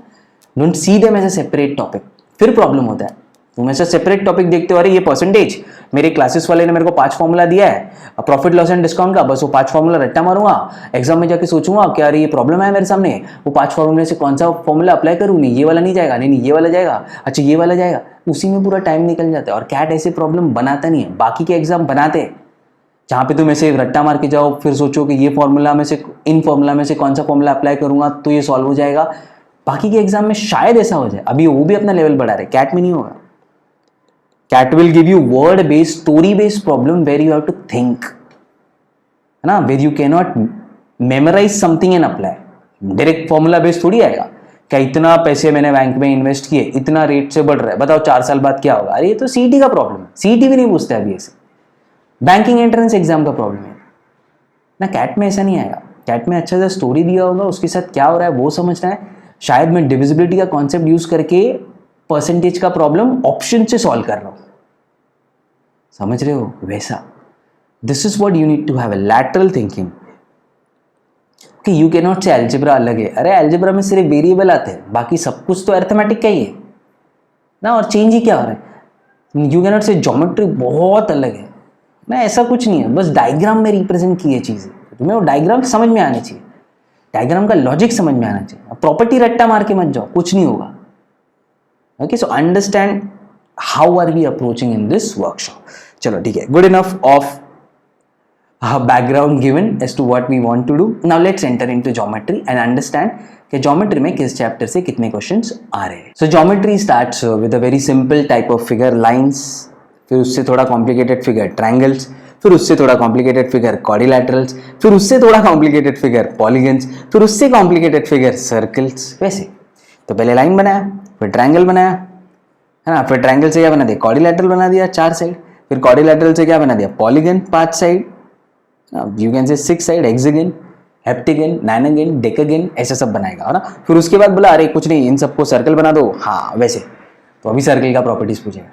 Don't see them as a separate topic, फिर प्रॉब्लम होता है. तुम ऐसा सेपरेट टॉपिक देखते हो, अरे ये परसेंटेज, मेरे क्लासेस वाले ने मेरे को 5 फॉर्मूला दिया है प्रॉफिट लॉस एंड डिस्काउंट का, बस वो 5 फॉर्मूला रट्टा मारूंगा, एग्जाम में जाके सोचूंगा कि अरे ये प्रॉब्लम है मेरे सामने, वो 5 फॉर्मूले से कौन सा फॉर्मूला अप्लाई करूँ, नहीं ये वाला नहीं जाएगा, नहीं ये वाला जाएगा, अच्छा ये वाला जाएगा. उसी में पूरा टाइम निकल जाता है. और कैट ऐसे प्रॉब्लम बनाता नहीं है, बाकी के एग्जाम बनाते हैं जहाँ पे तुम ऐसे रट्टा मार के जाओ, फिर सोचो कि ये फॉर्मूला में से, इन फॉर्मूला में से कौन सा फॉर्मूला अप्लाई करूंगा तो ये सॉल्व हो जाएगा. बाकी के एग्जाम में शायद ऐसा हो जाए. अभी वो भी अपना लेवल बढ़ा रहे, कैट में नहीं होगा. CAT will give you word based, story based problem where you have to think, है ना, where you can not memorize something and apply. Direct formula based थोड़ी आएगा. क्या इतना पैसे मैंने बैंक में इन्वेस्ट किए, इतना रेट से बढ़ रहा है, बताओ 4 साल बाद क्या होगा. अरे ये तो CET का प्रॉब्लम है, CET भी नहीं पूछता अभी ऐसे. बैंकिंग एंट्रेंस एग्जाम का प्रॉब्लम है ना. कैट में ऐसा नहीं आएगा. कैट में अच्छा सा स्टोरी दिया होगा, उसके साथ क्या हो रहा है वो समझना है. शायद मैं डिविजिबिलिटी का कॉन्सेप्ट यूज करके परसेंटेज का प्रॉब्लम ऑप्शन से सॉल्व कर रहा हूं, समझ रहे हो, वैसा. This is what you need to have, a lateral thinking. कि you can not say algebra अलग है. अरे अलजेब्रा में सिर्फ वेरिएबल आते हैं, बाकी सब कुछ तो अर्थमेटिक का ही है ना. और चेंज ही क्या हो रहा है. यू कैन नॉट से ज्योमेट्री बहुत अलग है ना, ऐसा कुछ नहीं है. बस डायग्राम में रिप्रेजेंट की है चीजें, तुम्हें वो डायग्राम समझ में आनी चाहिए, डायग्राम का लॉजिक समझ में आना चाहिए. प्रॉपर्टी रट्टा मार के मत जाओ, कुछ नहीं होगा. Okay, so understand how are we approaching in this workshop. चलो ठीक है, good enough of background given as to what we want to do. Now let's enter into geometry and understand कि geometry में किस chapter से कितने questions आ रहे हैं. So geometry starts with a very simple type of figure, lines, फिर उससे थोड़ा complicated figure triangles, फिर उससे थोड़ा complicated figure quadrilaterals, फिर उससे थोड़ा complicated figure polygons, फिर उससे complicated figure circles. वैसे तो पहले लाइन बनाया, फिर ट्रायंगल बनाया, है ना, फिर ट्रायंगल से क्या बना दिया, क्वाड्रिलैटरल बना दिया 4 साइड, फिर क्वाड्रिलैटरल से क्या बना दिया, polygon 5 side, you can say 6 side, hexagon, heptagon, nonagon, decagon, ऐसा सब बनाएगा, है ना. फिर उसके बाद बोला अरे कुछ नहीं, इन सबको सर्कल बना दो. हाँ वैसे तो अभी सर्कल का प्रॉपर्टीज पूछेगा.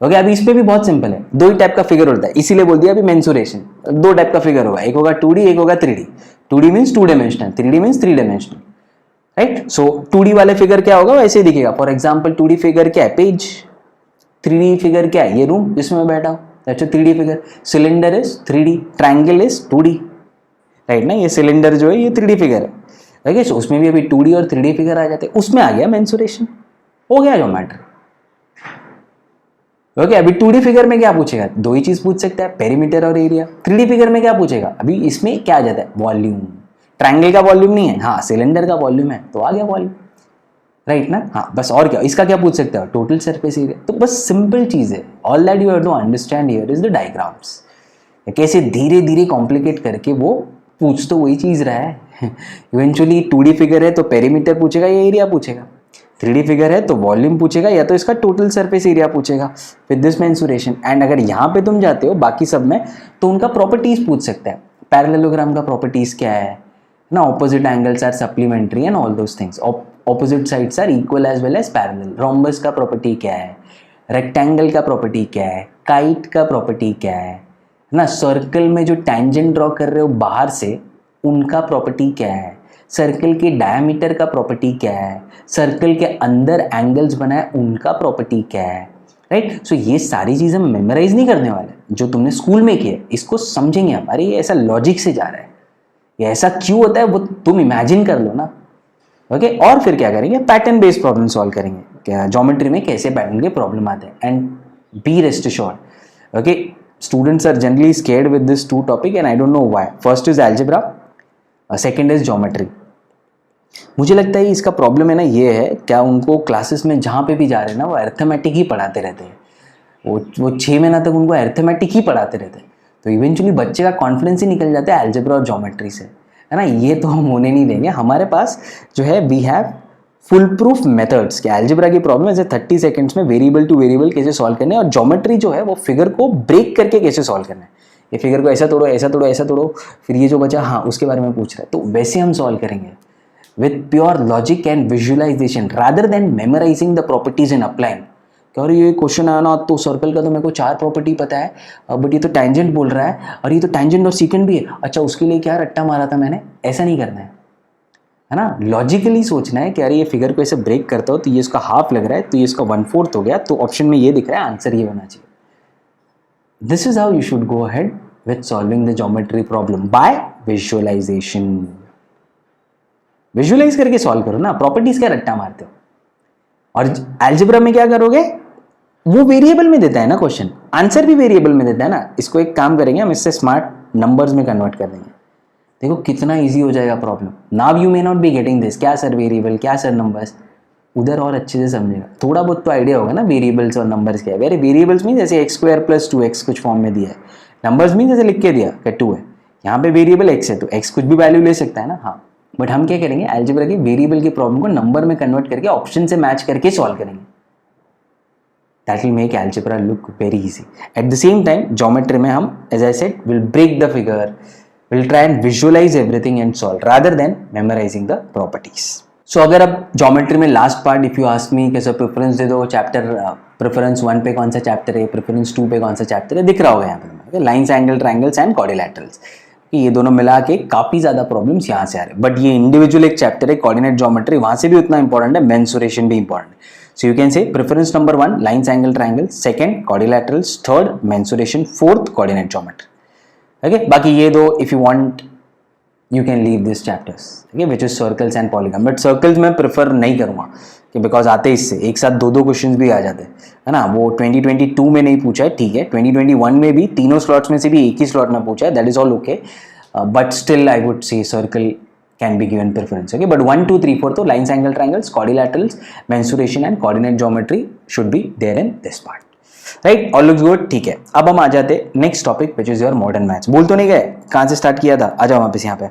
ओके, अभी इस पे भी बहुत सिंपल है. 2 ही टाइप का फिगर होता है, इसीलिए बोल दिया अभी मेंसुरेशन. 2 टाइप का फिगर होगा, एक होगा 2D, एक होगा 3D. 2D means 2 dimensional, 3D means 3 dimensional. Right, so 2D वाले फिगर क्या होगा, वैसे ही दिखेगा. फॉर एग्जाम्पल 2D फिगर क्या है, पेज. 3D फिगर क्या है, ये रूम जिसमें मैं बैठा हूँ, that's a 3D figure. Cylinder is 3D, triangle is 2D. Right ना, ये सिलेंडर जो है ये 3D फिगर है. ओके, सो उसमें भी अभी 2D और 3D फिगर आ जाते हैं. उसमें आ गया मेंसुरेशन, हो गया ज्योमेट्री. ओके, अभी 2D फिगर में क्या पूछेगा, 2 ही चीज पूछ सकता है, पेरीमीटर और एरिया. 3D फिगर में क्या पूछेगा, अभी इसमें क्या आ जाता है, वॉल्यूम. ट्रायंगल का वॉल्यूम नहीं है, हाँ सिलेंडर का वॉल्यूम है, तो आ गया वॉल्यूम. राइट ना? हाँ बस, और क्या, इसका क्या पूछ सकते हो, टोटल सरफेस एरिया। तो बस सिंपल चीज़ है, all that you have to understand here is the diagrams. कैसे धीरे धीरे कॉम्प्लिकेट करके वो पूछ तो वही चीज़ रहा है। इवेंचुअली 2D फिगर है तो पेरीमीटर पूछेगा या एरिया पूछेगा, 3D फिगर है तो वॉल्यूम पूछेगा या तो इसका टोटल सरफेस एरिया पूछेगा विद दिस मेंसुरेशन। एंड अगर यहाँ पे तुम जाते हो बाकी सब में तो उनका प्रॉपर्टीज पूछ सकता है। पैरेललोग्राम का प्रॉपर्टीज क्या है ना, opposite angles are supplementary and all those things, opposite sides are equal as well as parallel. Rhombus का प्रॉपर्टी क्या है, रेक्टेंगल का प्रॉपर्टी क्या है, काइट का प्रॉपर्टी क्या है ना, सर्कल में जो टैंजेंट ड्रॉ कर रहे हो बाहर से उनका प्रॉपर्टी क्या है, सर्कल के डायमीटर का प्रॉपर्टी क्या है, सर्कल के अंदर एंगल्स बनाए उनका प्रॉपर्टी क्या है, राइट। सो ये सारी चीज़ें हम मेमोराइज नहीं करने वाले, जो तुमने स्कूल में किया इसको समझेंगे हम। अरे ये ऐसा लॉजिक से जा रहा है, ये ऐसा क्यों होता है वो तुम इमेजिन कर लो ना, ओके। और फिर क्या करेंगे, पैटर्न बेस्ड प्रॉब्लम सॉल्व करेंगे, क्या ज्योमेट्री में कैसे पैटर्न के प्रॉब्लम आते हैं। And be rest assured, okay, students are generally scared with this two topic and I don't know why. First is algebra, second is geometry. मुझे लगता है इसका प्रॉब्लम है ना ये है, क्या उनको क्लासेस में जहाँ पे भी जा रहे हैं ना वो अर्थमेटिक ही पढ़ाते रहते हैं, वो 6 महीना तक उनको अर्थमेटिक ही पढ़ाते रहते हैं, तो इवेंचुअली बच्चे का कॉन्फिडेंस ही निकल जाता है अलजेब्रा और ज्योमेट्री से, है ना। ये तो हम होने नहीं देंगे। हमारे पास जो है we have foolproof methods कि अलजेब्रा की प्रॉब्लम ऐसे 30 सेकंड्स में वेरिएबल टू वेरिएबल कैसे सॉल्व करने हैं, और ज्योमेट्री जो है वो फिगर को ब्रेक करके कैसे सॉल्व करना है। ये फिगर को ऐसा तोड़ो ऐसा तोड़ो ऐसा तोड़ो, फिर ये जो बचा हाँ उसके बारे में पूछ रहा है, तो वैसे हम सॉल्व करेंगे with pure logic and visualization rather than memorizing the properties and applying. और ये क्वेश्चन आया ना तो सर्कल का तो मेरे को 4 प्रॉपर्टी पता है, बट ये तो टैंजेंट बोल रहा है और ये तो टैंजेंट और सीकेंट भी है, अच्छा उसके लिए क्या रट्टा मारा था मैंने, ऐसा नहीं करना है ना। लॉजिकली सोचना है कि अरे ये फिगर को ऐसे ब्रेक करता हो तो ये इसका हाफ लग रहा है तो ये इसका 1/4 हो गया, तो ऑप्शन में ये दिख रहा है, आंसर ये होना चाहिए। This is how you should go ahead with solving the geometry problem, by visualization. Visualize करके सॉल्व करो ना, प्रॉपर्टीज क्या रट्टा मारते हो। और अलजेब्रा में क्या करोगे, वो वेरिएबल में देता है ना क्वेश्चन, आंसर भी वेरिएबल में देता है ना। इसको एक काम करेंगे हम, इससे स्मार्ट नंबर्स में कन्वर्ट कर देंगे, देखो कितना इजी हो जाएगा problem. Now you may not be getting this, क्या सर वेरिएबल, क्या सर नंबर्स, उधर और अच्छे से समझेगा, थोड़ा बहुत तो आइडिया होगा ना वेरिएबल्स और नंबर्स क्या है। वेरी वेरिएबल्स मीन जैसे x² + 2x कुछ फॉर्म में दिया है, नंबर्स मीन जैसे लिख के दिया कि 2 है, यहाँ पे वेरिएबल x है तो x कुछ भी वैल्यू ले सकता है ना, हाँ। बट हम क्या करेंगे, अलजेब्रा की वेरिएबल की प्रॉब्लम को नंबर में कन्वर्ट करके ऑप्शन से मैच करके सॉल्व करेंगे। That will make algebra look very easy. At the same time, geometry में हम, as I said, will break the figure, will try and visualize everything and solve rather than memorizing the properties. So अगर अब geometry में last part, if you ask me कैसा preference दे दो, chapter preference 1 पे कौन सा chapter है, preference 2 पे कौन सा chapter है, दिख रहा होगा यहाँ पे, lines, angle, triangles and quadrilaterals, ये दोनों मिला के काफी ज्यादा प्रॉब्लम्स यहाँ से आ रहे हैं। बट ये इंडिविजुअल एक चैप्टर है, कोऑर्डिनेट ज्योमेट्री, वहां से भी उतना इंपॉर्टेंट है, मेंसुरेशन भी इंपॉर्टेंट है। So you can say preference number 1 lines, angle, triangles, second quadrilaterals, third mensuration, fourth coordinate geometry. Okay, बाकी ये दो if you want you can leave these chapters, okay, which is circles and polygon. But circles मैं prefer नहीं करूँगा कि because आते इससे एक साथ 2 क्वेश्चंस भी आ जाते हैं, है ना। वो 2022 में नहीं पूछा है, ठीक है, 2021 में भी तीनों स्लॉट्स में से भी एक ही स्लॉट में पूछा है, that is all okay. But still I would say circle can be given preference, okay, but 1 2 3 4 तो lines, angle, triangles, quadrilaterals, mensuration and coordinate geometry should be there in this part, right? All looks good, ठीक है। अब हम आ जाते next topic which is your modern maths। भूल तो नहीं गए कहाँ से स्टार्ट किया था, आ जाओ वापस यहाँ पे।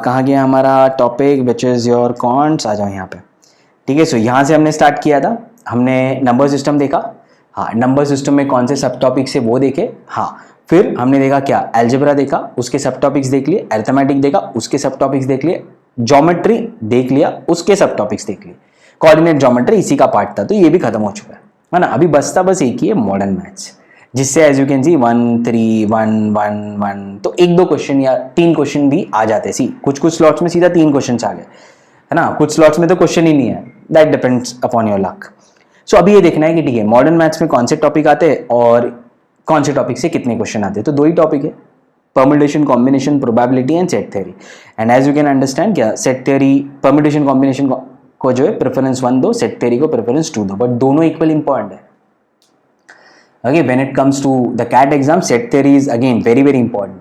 कहाँ गया हमारा topic which is your cons, आ जाओ यहाँ पे, ठीक है। सो यहाँ से हमने स्टार्ट किया था, हमने नंबर सिस्टम देखा, हाँ, नंबर सिस्टम में कौन से सब टॉपिक से वो देखे, हाँ। फिर हमने देखा क्या, अलजेब्रा देखा, उसके सब टॉपिक्स देख लिए, अरिथमेटिक देखा, उसके सब टॉपिक्स देख लिए, ज्योमेट्री देख लिया, उसके सब टॉपिक्स देख लिए, कोऑर्डिनेट ज्योमेट्री इसी का पार्ट था, तो ये भी खत्म हो चुका है ना। अभी बचता बस एक ही है, मॉडर्न मैथ्स, जिससे एज यू कैन सी 1 3 1 1 1 तो 1 2 क्वेश्चन या 3 क्वेश्चन भी आ जाते। सी कुछ स्लॉट्स में सीधा 3 क्वेश्चन आ गए, है ना, कुछ स्लॉट्स में तो क्वेश्चन ही नहीं है, that depends upon your luck. So अभी ये देखना है कि ठीक है मॉडर्न मैथ्स में कौन से टॉपिक आते हैं और कौन से टॉपिक से कितने क्वेश्चन आते हैं। तो 2 ही टॉपिक है, permutation, combination, probability and set theory. And as you can understand क्या, सेट थ्योरी, परम्यूटेशन कॉम्बिनेशन को जो है प्रेफरेंस 1 दो, सेट थ्योरी को प्रेफरेंस 2 दो, बट दोनों इक्वल इंपॉर्टेंट है। Okay, when it comes to the CAT exam, set theory is again very very important.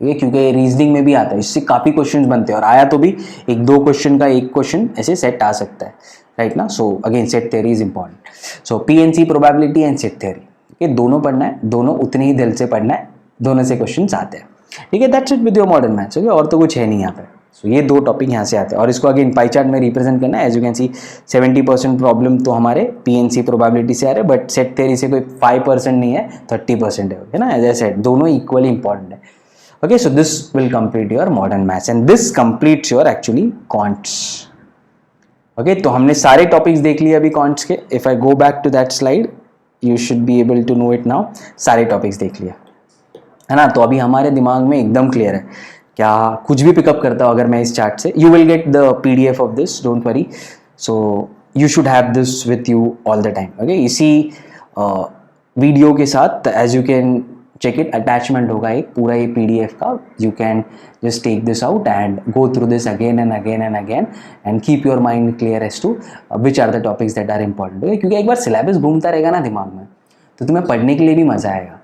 ये क्योंकि रीजनिंग में भी आता है, इससे काफ़ी क्वेश्चंस बनते हैं और आया तो भी 1-2 क्वेश्चन का एक क्वेश्चन ऐसे सेट आ सकता है, राइट ना। So again set theory is important. So PNC probability and set theory, ये दोनों पढ़ना है, दोनों उतने ही दिल से पढ़ना है, दोनों से क्वेश्चन आते हैं, ठीक है। That's it with your modern maths, okay, और तो कुछ है नहीं यहाँ पे। सो ये 2 टॉपिक यहाँ से आते हैं और इसको अगेन पाई चार्ट में रिप्रेजेंट करना है। As you can see 70% problem तो हमारे पीएनसी प्रोबेबिलिटी से आ रहे हैं, बट सेट थ्योरी से कोई 5% नहीं है, 30% है ना। एज आई सेड दोनों इक्वली इंपॉर्टेंट है, okay. So this will complete your modern maths and this completes your actually quants, okay. तो हमने सारे टॉपिक्स देख लिए अभी क्वांट्स के। If I go back to that slide you should be able to know it now. सारे टॉपिक्स देख लिया है ना, तो अभी हमारे दिमाग में एकदम क्लियर है। क्या कुछ भी पिकअप करता हो अगर मैं इस चार्ट से, you will get the PDF of this, don't worry. So you should have this with you all the time, okay. इसी वीडियो के साथ as you can check it, attachment होगा एक पूरा ये पीडीएफ का। You can just take this out and go through this again and again and again and keep your mind clear as to which are the topics that are important, okay. क्योंकि एक बार सिलेबस घूमता रहेगा ना दिमाग में तो तुम्हें पढ़ने के लिए भी मजा आएगा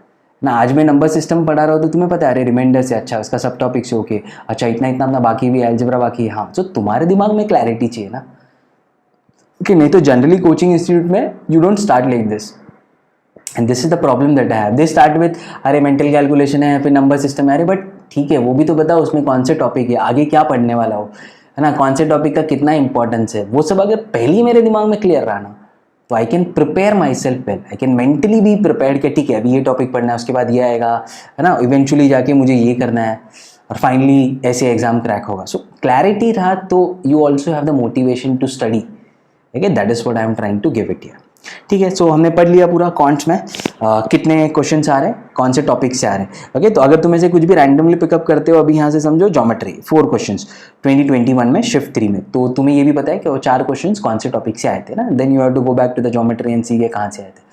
ना। आज मैं नंबर सिस्टम पढ़ा रहा हूँ तो तुम्हें पता है अरे रिमाइंडर से अच्छा उसका सब टॉपिक से ओके, अच्छा इतना इतना अपना बाकी भी अलजेब्रा बाकी है, हाँ। तो तुम्हारे दिमाग में क्लैरिटी चाहिए ना, कि नहीं तो जनरली कोचिंग इंस्टीट्यूट में you don't start like this and this is the problem that I have. They start with अरे मेंटल कैलकुलेशन है, फिर नंबर सिस्टम है, अरे बट ठीक है वो भी तो बताओ उसमें कौन से टॉपिक है, आगे क्या पढ़ने वाला हो, है ना, कौन से टॉपिक का कितना इंपॉर्टेंस है, वो सब अगर पहले मेरे दिमाग में क्लियर रहा ना तो I can prepare my self well, I can mentally be prepared कि ठीक है अभी ये टॉपिक पढ़ना है, उसके बाद ये आएगा, है ना, इवेंचुअली जाके मुझे ये करना है और फाइनली ऐसे एग्जाम क्रैक होगा। सो क्लैरिटी रहा तो you also have the motivation to study, okay. That is what I am trying to give it here, ठीक है। सो हमने पढ़ लिया पूरा कॉन्ट्स में कितने क्वेश्चंस आ रहे हैं, कौन से टॉपिक से आ रहे हैं, ओके। तो अगर तुम ऐसे कुछ भी रैंडमली पिकअप करते हो, अभी यहाँ से समझो ज्योमेट्री 4 क्वेश्चंस 2021 में शिफ्ट 3 में, तो तुम्हें ये भी पता है कि वो 4 क्वेश्चंस कौन से टॉपिक से आए थे ना। Then you have to go back to the geometry and see के कहाँ से आए थे।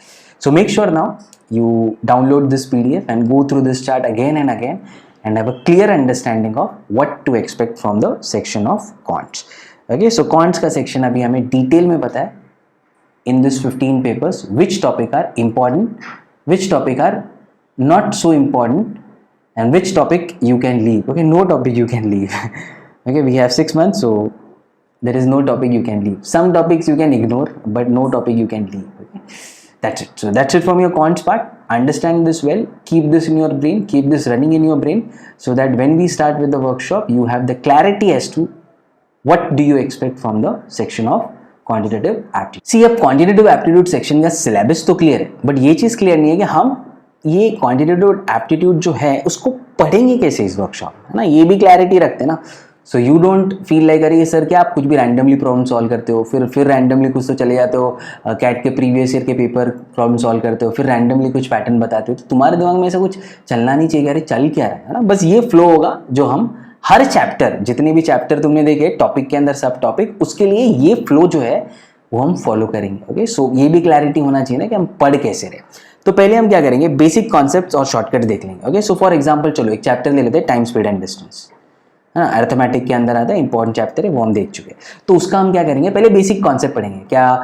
So make sure now you download this PDF and go through this chart again and again and have a clear understanding of what to expect from the section of quants. Okay, so quants का section अभी हमें detail में पता है in this 15 papers which topic are important, which topic are not so important and which topic you can leave. Okay, no topic you can leave. Okay, we have 6 months, so there is no topic you can leave. Some topics you can ignore but no topic you can leave. Okay, that's it. So that's it from your quants part. Understand this well, keep this in your brain, keep this running in your brain so that when we start with the workshop you have the clarity as to what do you expect from the section of quantitative aptitude. See, अब quantitative aptitude section का syllabus तो clear है but ये चीज़ clear नहीं है कि हम ये quantitative aptitude जो है उसको पढ़ेंगे कैसे इस वर्कशॉप, है ना, ये भी क्लैरिटी रखते हैं ना। So you don't feel like अरे सर क्या आप कुछ भी रैंडमली प्रॉब्लम सॉल्व करते हो, फिर रैंडमली कुछ तो चले जाते हो कैट के प्रीवियस ईयर के पेपर प्रॉब्लम सॉल्व करते हो, फिर रैंडमली कुछ पैटर्न बताते हो, तो तुम्हारे दिमाग में ऐसा कुछ चलना नहीं चाहिए अरे चल क्या रहा है ना। बस ये फ्लो होगा जो हम हर चैप्टर, जितने भी चैप्टर तुमने देखे टॉपिक के अंदर सब टॉपिक, उसके लिए ये फ्लो जो है वो हम फॉलो करेंगे। ओके, सो ये भी क्लैरिटी होना चाहिए ना कि हम पढ़ कैसे रहे। तो पहले हम क्या करेंगे, बेसिक कॉन्सेप्ट्स और शॉर्टकट देख लेंगे। ओके, सो फॉर एग्जांपल चलो एक चैप्टर ले लेते हैं, टाइम स्पीड एंड डिस्टेंस, है ना, अर्थमेटिक के अंदर आता है, इंपॉर्टेंट चैप्टर है, वो हम देख चुके हैं। तो उसका हम क्या करेंगे, पहले बेसिक कॉन्सेप्ट पढ़ेंगे। क्या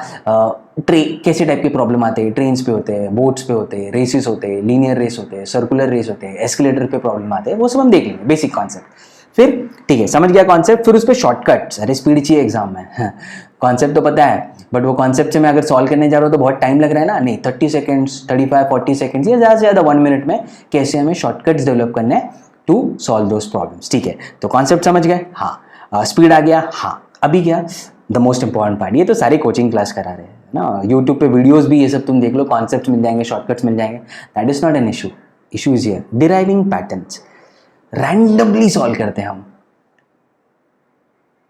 कैसे टाइप के प्रॉब्लम आते हैं, ट्रेन्स पे होते हैं, बोट्स पे होते हैं, रेसेस होते हैं, लीनियर रेस होते हैं, सर्कुलर रेस होते हैं, एस्केलेटर पे प्रॉब्लम आते हैं, वो सब हम देख लेंगे बेसिक कॉन्सेप्ट। फिर ठीक है, समझ गया कॉन्सेप्ट, फिर उस पर शॉर्टकट्स। अरे स्पीड चाहिए एग्जाम में, कॉन्सेप्ट तो पता है बट वो कॉन्सेप्ट से मैं अगर सॉल्व करने जा रहा हूँ तो बहुत टाइम लग रहा है ना। नहीं, 30 सेकेंड्स 35-40 सेकेंड्स या ज़्यादा से ज़्यादा 1 मिनट में कैसे हमें शॉर्टकट्स डेवलप करने हैं टू सॉल्व दोज प्रॉब्लम्स। ठीक है, तो कॉन्सेप्ट समझ गए, हाँ। स्पीड आ गया, हाँ। अभी क्या द मोस्ट इंपॉर्टेंट पार्ट, ये तो सारे कोचिंग क्लास करा रहे हैं ना, यूट्यूब पे वीडियोस भी ये सब तुम देख लो, कॉन्सेप्ट्स मिल जाएंगे, शॉर्टकट्स मिल जाएंगे, that is not an issue. Issue is here deriving patterns. Randomly solve करते हैं हम,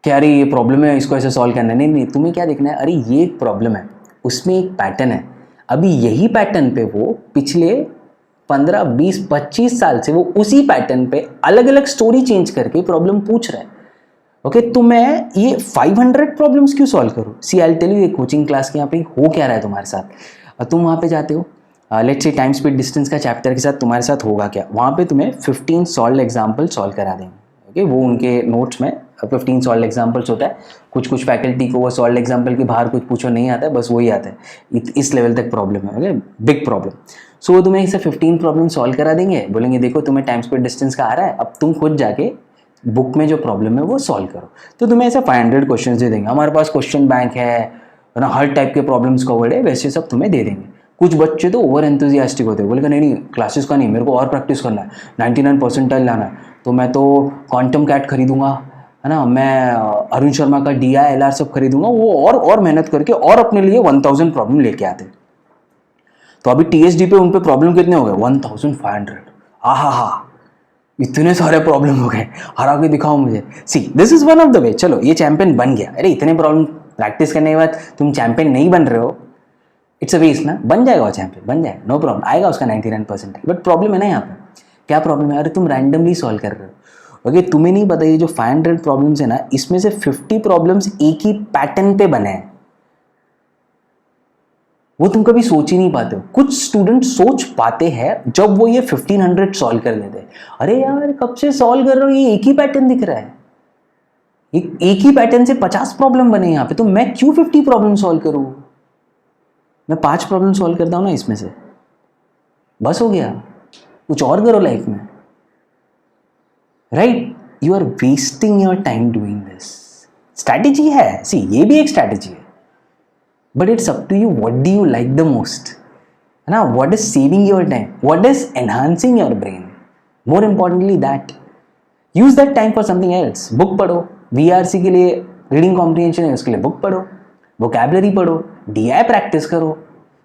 क्या अरे ये प्रॉब्लम है इसको ऐसे सॉल्व करना है, नहीं, तुम्हें क्या देखना है, अरे ये एक प्रॉब्लम है, उसमें एक पैटर्न है, अभी यही पैटर्न पे वो पिछले 15, 20, 25 साल से वो उसी पैटर्न पे अलग अलग स्टोरी चेंज करके प्रॉब्लम पूछ रहा है। ओके, तो मैं ये 500 प्रॉब्लम्स क्यों सॉल्व करूँ? सी आई टेल यू, ये कोचिंग क्लास के यहाँ पे हो क्या रहा है तुम्हारे साथ, तुम वहाँ पे जाते हो, let's say time speed distance का चैप्टर के साथ तुम्हारे साथ होगा क्या, वहाँ पे तुम्हें 15 सॉल्व एग्जाम्पल सॉल्व करा देंगे। ओके, वो उनके नोट्स में 15 सॉल्व एग्जाम्पल्स होता है। कुछ फैकल्टी को वो सॉल्व एग्जाम्पल के बाहर कुछ पूछो नहीं आता है, बस वही आता है, इस लेवल तक प्रॉब्लम है। Okay, big problem. सो वो तुम्हें ऐसे 15 प्रॉब्लम सॉल्व करा देंगे, बोलेंगे देखो तुम्हें टाइम स्पीड डिस्टेंस का आ रहा है, अब तुम खुद जाके बुक में जो प्रॉब्लम है वो सॉल्व करो। तो तुम्हें ऐसे 500 क्वेश्चन दे देंगे, हमारे पास क्वेश्चन बैंक है ना, हर टाइप के प्रॉब्लम्स कवर्ड है, वैसे सब तुम्हें दे देंगे। कुछ बच्चे तो ओवर एंथुजियास्टिक होते हैं, बोलेगा नहीं क्लासेस का नहीं, मेरे को और प्रैक्टिस करना है, 99 परसेंटाइल लाना है, तो मैं तो क्वांटम कैट खरीदूंगा, है ना, मैं अरुण शर्मा का DILR सब खरीदूंगा। वो और मेहनत करके और अपने लिए 1000 प्रॉब्लम लेके आते। तो अभी TSD पे उन पे प्रॉब्लम कितने हो गए? 1500। आहा, इतने सारे प्रॉब्लम हो गए, हरा के दिखाओ मुझे। See this is one of the way. चलो ये चैंपियन बन गया, अरे इतने प्रॉब्लम प्रैक्टिस करने के बाद तुम चैंपियन नहीं बन रहे हो, इट्स अ वेस्ट ना। बन जाएगा वो चैंपियन, बन जाएगा, नो प्रॉब्लम, आएगा उसका 99%। बट प्रॉब्लम है ना यहाँ पे, क्या प्रॉब्लम है? अरे तुम रैंडमली सॉल्व कर रहे हो। ओके, तुम्हें नहीं पता ये जो 500 प्रॉब्लम्स है ना, इसमें से 50 प्रॉब्लम्स एक ही पैटर्न पे बने हैं, वो तुम कभी सोच ही नहीं पाते हो। कुछ स्टूडेंट सोच पाते हैं जब वो ये 1500 सॉल्व कर लेते हैं, अरे यार कब से सॉल्व कर रहा हूँ, ये एक ही पैटर्न दिख रहा है, एक ही पैटर्न से 50 प्रॉब्लम बने यहाँ पे, तो मैं क्यों 50 प्रॉब्लम सॉल्व करूँ? मैं 5 प्रॉब्लम सॉल्व करता हूँ ना इसमें से, बस हो गया, कुछ और करो लाइफ में, right? You are wasting your time doing this. Strategy है, सी ये भी एक स्ट्रैटेजी है, but it's up to you, what do you like the most, है ना? What is saving your time, what is enhancing your brain, more importantly that. Use that time for something else. Book पढ़ो, VRC के लिए रीडिंग कॉम्प्रिहेंशन है, उसके लिए बुक पढ़ो, वोकैबुलरी पढ़ो, DI प्रैक्टिस करो।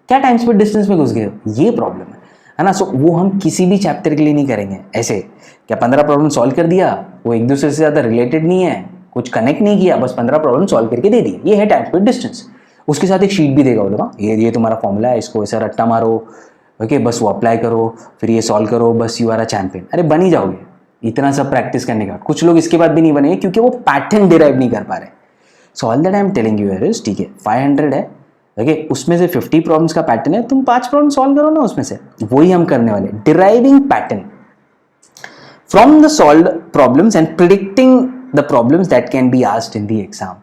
क्या टाइम स्पीड डिस्टेंस में घुस गए हो? ये प्रॉब्लम है ना। सो वो हम किसी भी चैप्टर के लिए नहीं करेंगे ऐसे, क्या 15 प्रॉब्लम सॉल्व कर दिया, वो एक दूसरे से ज़्यादा रिलेटेड नहीं है, कुछ कनेक्ट नहीं किया, बस 15 प्रॉब्लम सॉल्व करके दे दिए, ये है टाइम स्पीड डिस्टेंस। उसके साथ एक शीट भी देगा, बोलेगा ये तुम्हारा फॉर्मूला है, इसको ऐसा रट्टा मारो, ओके, बस वो अप्लाई करो, फिर ये सॉल्व करो, बस यू आर अ चैंपियन। अरे बन ही जाओगे इतना सब प्रैक्टिस करने का। कुछ लोग इसके बाद भी नहीं बनेंगे क्योंकि वो पैटर्न डिराइव नहीं कर पा रहे। सो all that I am telling you is, ठीक है 500 है, ओके, उसमें से 50 प्रॉब्लम्स का पैटर्न है, तुम 5 प्रॉब्लम सॉल्व करो ना उसमें से, वही हम करने वाले, deriving pattern from the solved problems and predicting the problems that can be asked in the exam.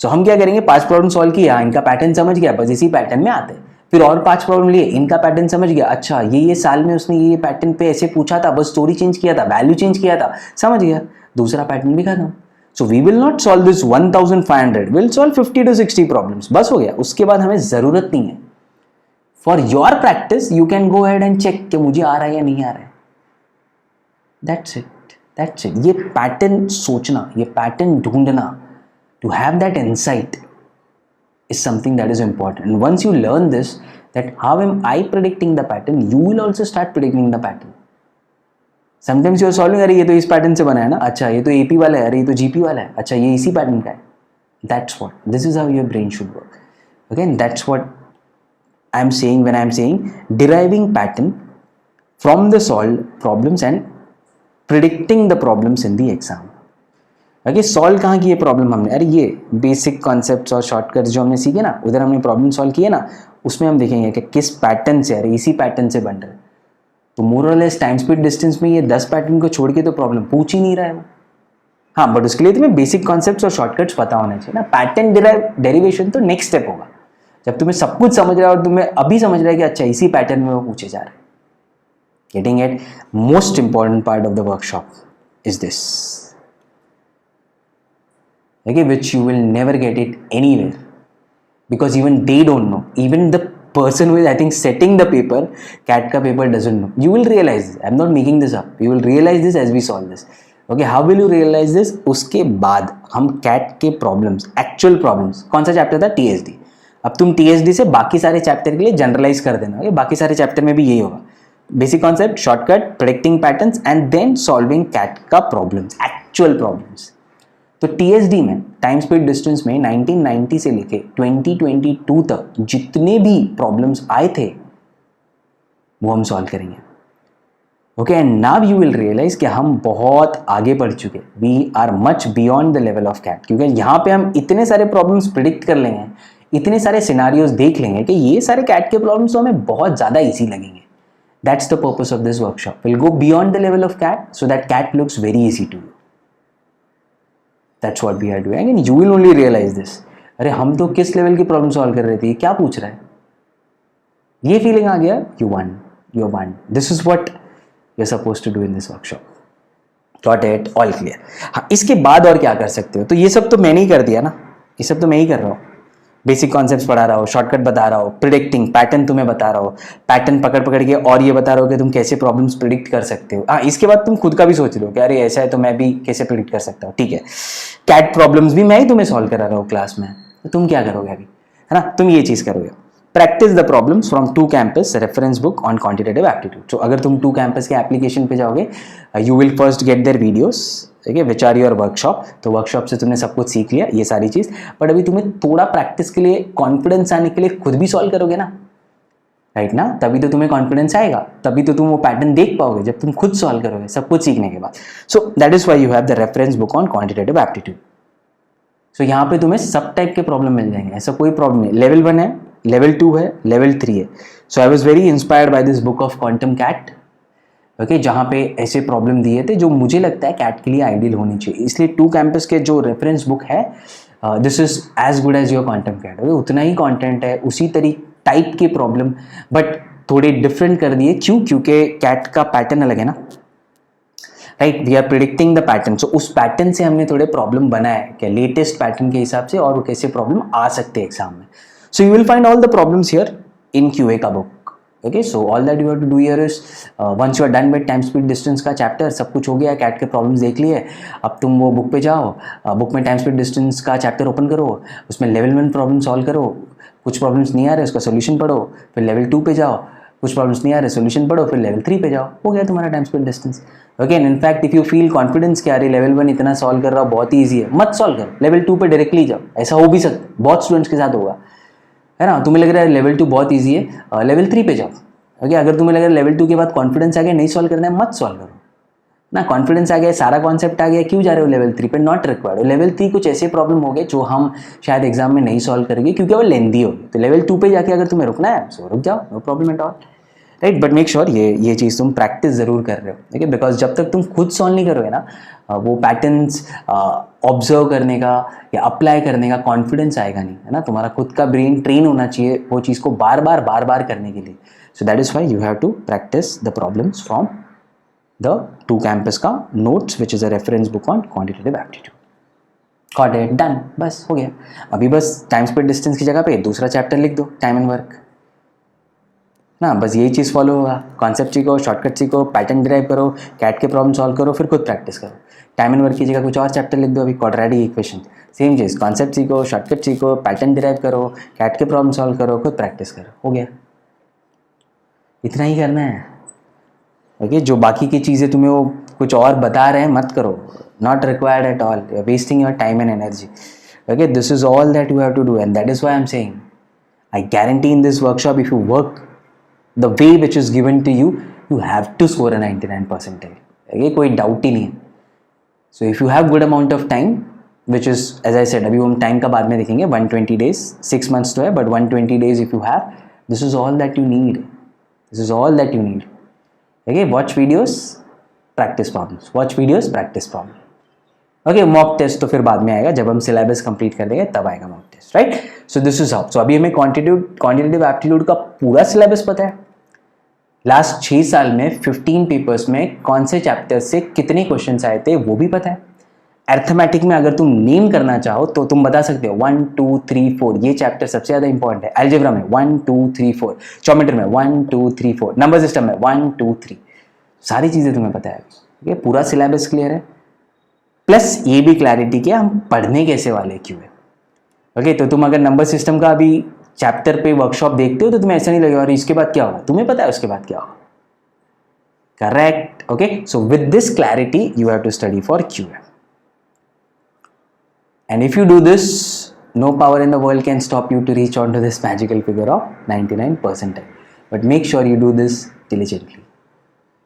So हम क्या करेंगे, 5 प्रॉब्लम सॉल्व किया, इनका पैटर्न समझ गया, बस इसी पैटर्न में आते, फिर और 5 प्रॉब्लम लिए, इनका पैटर्न समझ गया, अच्छा ये साल में उसने ये पैटर्न पे ऐसे पूछा था, बस स्टोरी चेंज किया था, वैल्यू चेंज किया था, समझ गया, दूसरा पैटर्न भी खत्म। So we will not solve this 1500, will solve 50 to 60 problems, बस हो गया। उसके बाद हमें जरूरत नहीं है। For your practice you can go ahead and check कि मुझे आ रहा है या नहीं आ रहा है, दैट्स इट। ये पैटर्न सोचना, ये पैटर्न ढूंढना, to have that insight is something that is important. And once you learn this, that how am I predicting the pattern, you will also start predicting the pattern. Sometimes you are solving, अरे ये तो इस पैटर्न से बना है ना, अच्छा ये तो AP वाला है, अरे ये तो GP वाला है, अच्छा ये इसी पैटर्न का है। That's what, this is how your brain should work. Again, that's what I am saying when I am saying deriving pattern from the solved problems and predicting the problems in the exam. Okay, solve कहाँ की ये प्रॉब्लम हमने, अरे ये बेसिक कॉन्सेप्ट्स और शॉर्टकट्स जो हमने सीखे ना, उधर हमने प्रॉब्लम सॉल्व किए ना, उसमें हम देखेंगे कि किस पैटर्न से, अरे इसी पैटर्न से बन रहे। तो मोर और लेस टाइम स्पीड डिस्टेंस में ये 10 पैटर्न को छोड़ के तो प्रॉब्लम पूछ ही नहीं रहा है वो। हाँ, बट उसके लिए तुम्हें बेसिक कॉन्सेप्ट्स और शॉर्टकट्स पता होना चाहिए ना। पैटर्न डेरिवेशन तो नेक्स्ट स्टेप होगा, जब तुम्हें सब कुछ समझ रहा है और तुम्हें अभी समझ रहा है कि अच्छा इसी पैटर्न में वो पूछे जा रहे हैं। Getting it? Most important part of the workshop is this, okay, which you will never get it anywhere, because even they don't know, even the person who is I think setting the paper, CAT का paper doesn't know. You will realize this, I'm not making this up, you will realize this as we solve this. Okay, how will you realize this? उसके बाद हम CAT के problems, actual problems, कौन सा चैप्टर था? TSD। अब तुम TSD से बाकी सारे चैप्टर के लिए जनरलाइज कर देना, okay? बाकी सारे चैप्टर में भी यही होगा, basic concept, shortcut, predicting patterns and then solving CAT का प्रॉब्लम्स, एक्चुअल प्रॉब्लम्स। तो TSD में टाइम स्पीड डिस्टेंस में 1990 से लेके 2022 तक जितने भी प्रॉब्लम्स आए थे वो हम सॉल्व करेंगे। Okay, and now you will realize कि हम बहुत आगे बढ़ चुके, we are much beyond the level of CAT, क्योंकि यहाँ पे हम इतने सारे प्रॉब्लम्स प्रिडिक्ट कर लेंगे, इतने सारे सिनारियोज देख लेंगे कि ये सारे CAT के प्रॉब्लम्स तो हमें बहुत ज़्यादा ईजी लगेंगे। That's the purpose of this workshop, will go beyond the level of CAT so that CAT looks very easy to you. That's what we are doing and you will only realize this. अरे हम तो किस लेवल की प्रॉब्लम सॉल्व कर रहे थे, क्या पूछ रहा है, ये फीलिंग आ गया, you won, your mind. This is what you're supposed to do in this workshop. Got it? All clear. हाँ, इसके बाद और क्या कर सकते हो? तो ये सब तो मैंने ही कर दिया ना, ये सब तो मैं ही कर रहा हूँ. बेसिक कॉन्सेप्ट्स पढ़ा रहा हूँ, शॉर्टकट बता रहा हूँ, प्रिडिक्टिंग पैटर्न तुम्हें बता रहा हूँ, पैटर्न पकड़ पकड़ के और ये बता रहा हूँ कि तुम कैसे प्रॉब्लम्स प्रिडिक्ट कर सकते हो. हाँ, इसके बाद तुम खुद का भी सोच लो कि अरे ऐसा है तो मैं भी कैसे प्रिडिक्ट कर सकता हूँ. ठीक है, कैट प्रॉब्लम्स भी मैं ही तुम्हें सॉल्व करा रहा हूँ क्लास में, तो तुम क्या करोगे अभी, है ना? तुम ये चीज़ करोगे, practice the problems from 2 campus reference book on quantitative aptitude. तो अगर तुम 2 कैंपस के एप्लीकेशन पे जाओगे, you will first get their videos, ठीक है, विच आर योर वर्कशॉप. तो वर्कशॉप से तुमने सब कुछ सीख लिया ये सारी चीज़, बट अभी तुम्हें थोड़ा प्रैक्टिस के लिए, कॉन्फिडेंस आने के लिए खुद भी सॉल्व करोगे ना, राइट ना? तभी तो तुम्हें कॉन्फिडेंस आएगा, तभी तो तुम वो पैटर्न देख पाओगे जब तुम खुद सॉल्व करोगे सब कुछ सीखने के बाद. So that is why you have the reference book on quantitative aptitude. So यहाँ पे तुम्हें सब टाइप के प्रॉब्लम मिल जाएंगे, ऐसा कोई प्रॉब्लम नहीं. लेवल 1 है, लेवल 2 है, लेवल 3 है. So I was very inspired by this book of Quantum CAT, okay, जहाँ पे ऐसे प्रॉब्लम दिए थे जो मुझे लगता है कैट के लिए आइडियल होनी चाहिए. इसलिए 2 कैंपस के जो रेफरेंस बुक है, this is as good as your quantum CAT. उतना ही कंटेंट है, उसी टाइप के प्रॉब्लम, बट थोड़े डिफरेंट कर दिए. क्यों? क्योंकि कैट का पैटर्न अलग है ना, right? We are predicting the pattern. So उस पैटर्न से हमने थोड़े प्रॉब्लम बनाए क्या, लेटेस्ट पैटर्न के हिसाब से, और कैसे प्रॉब्लम आ सकते हैं एग्जाम में. So you will find all the problems here in QA का book. Okay, so all that you have to do here is, once you are done with time speed distance का चैप्टर, सब कुछ हो गया, कैट के प्रॉब्लम्स देख लिए. अब तुम वो बुक पे जाओ, बुक में टाइम स्पीड डिस्टेंस का चैप्टर ओपन करो, उसमें लेवल 1 प्रॉब्लम सॉल्व करो, कुछ प्रॉब्लम्स नहीं आ रहे उसका सोल्यूशन पढ़ो, फिर लेवल 2 पे जाओ, कुछ प्रॉब्लम्स नहीं आ रहे सोल्यूशन पढ़ो, फिर लेवल 3 पे जाओ. हो गया तुम्हारा time speed distance. Okay, in fact if you feel confidence कि अरे लेवल 1 इतना सॉल्व कर रहा हो, बहुत ईजी है, मत सॉल्व करो, लेवल 2 पे डायरेक्टली जाओ. ऐसा हो भी सकता, बहुत स्टूडेंट्स के साथ होगा, है ना? तुम्हें लग रहा है लेवल 2 बहुत ईजी है, लेवल 3 पे जाओ. ओके, अगर तुम्हें लग रहा है लेवल 2 के बाद कॉन्फिडेंस आ गया, नहीं सॉल्व करना है, मत सॉल्व करो ना. कॉन्फिडेंस आ गया, सारा कॉन्सेप्ट आ गया, क्यों जा रहे हो लेवल 3 पे? Not required. लेवल 3 कुछ ऐसे प्रॉब्लम हो गए जो हम शायद एग्जाम में नहीं सॉल्व करेंगे क्योंकि वो लेंदी होगी. तो लेवल 2 पे जाके अगर तुम्हें रुकना है सो रुक जाओ, no problem at all, right? But make sure ये चीज़ तुम प्रैक्टिस ज़रूर कर रहे हो, ठीक है? बिकॉज जब तक तुम खुद सॉल्व नहीं करोगे ना, वो पैटर्न्स ऑब्जर्व करने का या अप्लाई करने का कॉन्फिडेंस आएगा नहीं, है ना? तुम्हारा खुद का ब्रेन ट्रेन होना चाहिए वो चीज़ को बार बार करने के लिए. So that is why you have to practice the problems from the 2 campus का notes which is a reference book on quantitative aptitude. Got it, done, बस हो गया. अभी बस टाइम स्पीड डिस्टेंस की जगह पे दूसरा चैप्टर लिख दो, टाइम एंड वर्क ना. बस यही चीज़ फॉलो होगा. कॉन्सेप्ट सीखो, शॉर्टकट सीखो, पैटर्न डिराइव करो, कैट के प्रॉब्लम सॉल्व करो, फिर खुद प्रैक्टिस करो. टाइम एंड वर्क की जगह कुछ और चैप्टर लिख दो, अभी क्वाड्रेटिक इक्वेशन, सेम चीज़, कॉन्सेप्ट सीखो, शॉर्टकट सीखो, पैटर्न डिराइव करो, कैट के प्रॉब्लम सॉल्व करो, खुद प्रैक्टिस करो, हो गया. इतना ही करना है. ओके, जो बाकी की चीज़ें तुम्हें वो कुछ और बता रहे हैं मत करो, not required at all, you are wasting your time and energy. Okay, this is all that you have to do, and that is why I am saying, I guarantee in this workshop if you work the way which is given to you, you have to score a 99 percentile. Okay, कोई डाउट ही नहीं है. So if you have good amount of time, which is as I said, अभी हम टाइम का बाद में देखेंगे, 120 days, 6 months तो है, but 120 days if you have, this is all that you need. This is all that you need. Okay, watch videos, practice problems. Watch videos, practice problems. Okay, mock test तो फिर बाद में आएगा, जब हम सिलेबस कंप्लीट कर देंगे तब आएगा mock test, right? So this is how. So अभी हमें क्वांटिटेटिव एप्टीट्यूड का पूरा सिलेबस पता है. लास्ट 6 साल में 15 पेपर्स में कौन से चैप्टर से कितने क्वेश्चंस आए थे वो भी पता है. अर्थमेटिक में अगर तुम नेम करना चाहो तो तुम बता सकते हो 1 2 3 4, ये चैप्टर सबसे ज़्यादा इंपॉर्टेंट है. अलजेब्रा में 1 2 3 4, ज्योमेट्री में 1 2 3 4, नंबर सिस्टम में 1 2 3, सारी चीज़ें तुम्हें पता है. ठीक है, पूरा सिलेबस क्लियर है, प्लस ये भी क्लैरिटी कि हम पढ़ने कैसे वाले क्यों है. ओके, तो तुम अगर नंबर सिस्टम का अभी चैप्टर पे वर्कशॉप देखते हो तो तुम्हें ऐसा नहीं लगेगा और इसके बाद क्या होगा, तुम्हें पता है उसके बाद क्या होगा. Correct. Okay, so with this clarity you have to study for QA, and if you do this, no power in the world can stop you to reach on to this magical figure of 99 percentile. But make sure you do this diligently.